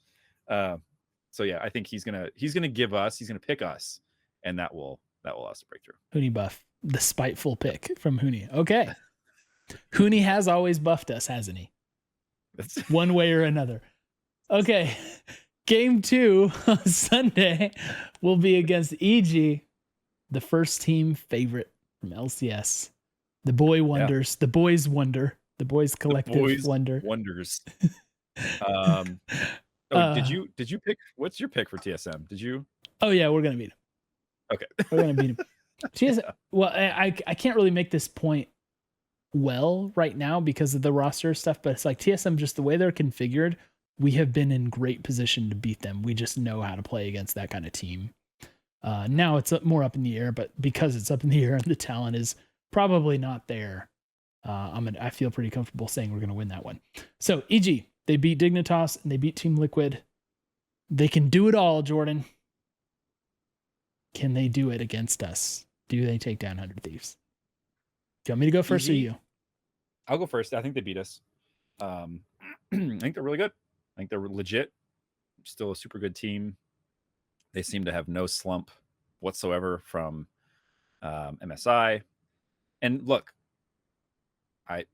So yeah, I think he's gonna pick us, and that will allow us to break through. Huni buff, the spiteful pick from Huni. Okay. Huni has always buffed us, hasn't he? One way or another. Okay. Game 2 on Sunday will be against EG, the first team favorite from LCS. The boy wonders. Yeah. The boys wonder. The boys collective wonder. Wonders. Did you pick? What's your pick for TSM? Did you? Oh yeah, we're gonna beat him. Okay, we're gonna beat him. TSM. Well, I can't really make this point well right now because of the roster stuff, but it's like TSM, just the way they're configured, we have been in great position to beat them. We just know how to play against that kind of team. Now it's more up in the air, but because it's up in the air and the talent is probably not there, I feel pretty comfortable saying we're going to win that one. So EG, they beat Dignitas and they beat Team Liquid. They can do it all, Jordan. Can they do it against us? Do they take down 100 Thieves? Do you want me to go first or you? I'll go first. I think they beat us. I think they're really good. I think they're legit. Still a super good team. They seem to have no slump whatsoever from MSI. And look, I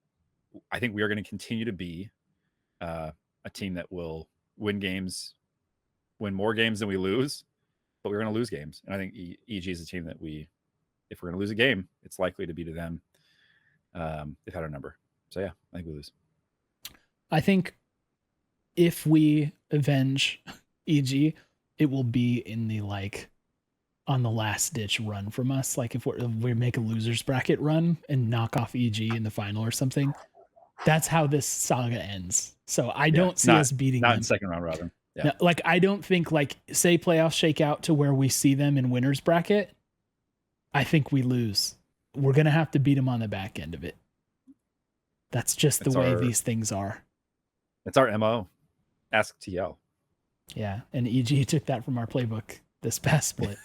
think we are going to continue to be a team that will win more games than we lose, but we're going to lose games. And I think EG is a team that if we're going to lose a game, it's likely to be to them. They've had our number. So yeah, I think we lose. I think if we avenge EG, it will be in the on the last ditch run from us. Like if we make a losers bracket run and knock off EG in the final or something, that's how this saga ends. So I don't see us beating them. Not in second round robin. Yeah. No, I don't think say playoffs shake out to where we see them in winners bracket. I think we lose. We're going to have to beat them on the back end of it. That's just the way these things are. It's our MO. Ask TL. Yeah. And EG took that from our playbook this past split.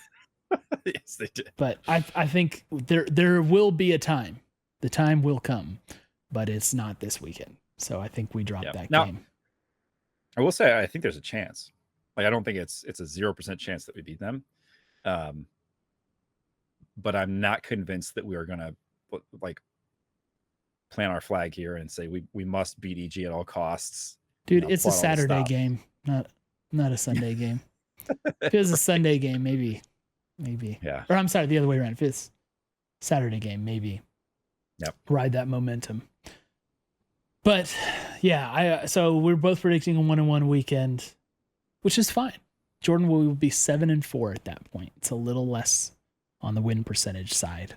Yes, they did. But I think there will be a time. The time will come, but it's not this weekend. So I think we drop that game. I will say I think there's a chance. Like I don't think it's a 0% chance that we beat them. But I'm not convinced that we are gonna like plant our flag here and say we must beat EG at all costs. Dude, it's a Saturday game, not a Sunday game. If it was a Sunday game, maybe. Yeah. Or I'm sorry, the other way around. If it's Saturday game, maybe. Yep. Ride that momentum. But yeah, so we're both predicting a 1-1 weekend, which is fine. Jordan will be 7-4 at that point. It's a little less on the win percentage side.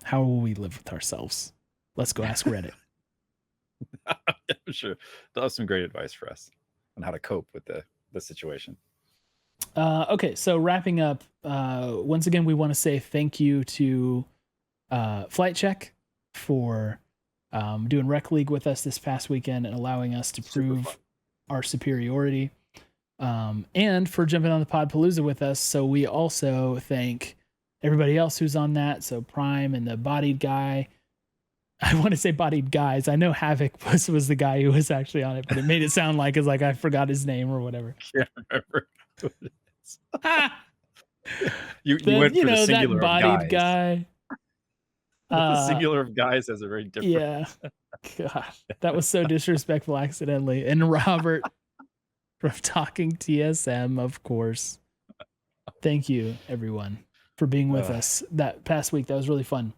How will we live with ourselves? Let's go ask Reddit. Sure. They'll have some great advice for us on how to cope with the situation. Okay, so wrapping up, once again, we want to say thank you to Flight Check for doing Rec League with us this past weekend and allowing us to prove our superiority, and for jumping on the Podpalooza with us. So we also thank everybody else who's on that. So Prime and the Bodied Guy. I want to say Bodied Guys. I know Havoc was the guy who was actually on it, but it made it sound like it's like I forgot his name or whatever. Can't remember who it is. you went for the singular that Bodied of Guy. The singular of guys has a very different. Yeah. Gosh, that was so disrespectful accidentally. And Robert from Talking TSM, of course. Thank you, everyone, for being with us that past week. That was really fun.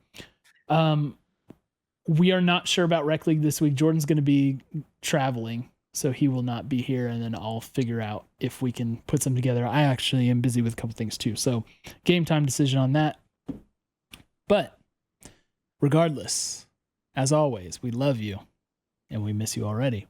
We are not sure about Rec League this week. Jordan's going to be traveling, so he will not be here, and then I'll figure out if we can put some together. I actually am busy with a couple things too, so game time decision on that. But regardless, as always, we love you, and we miss you already.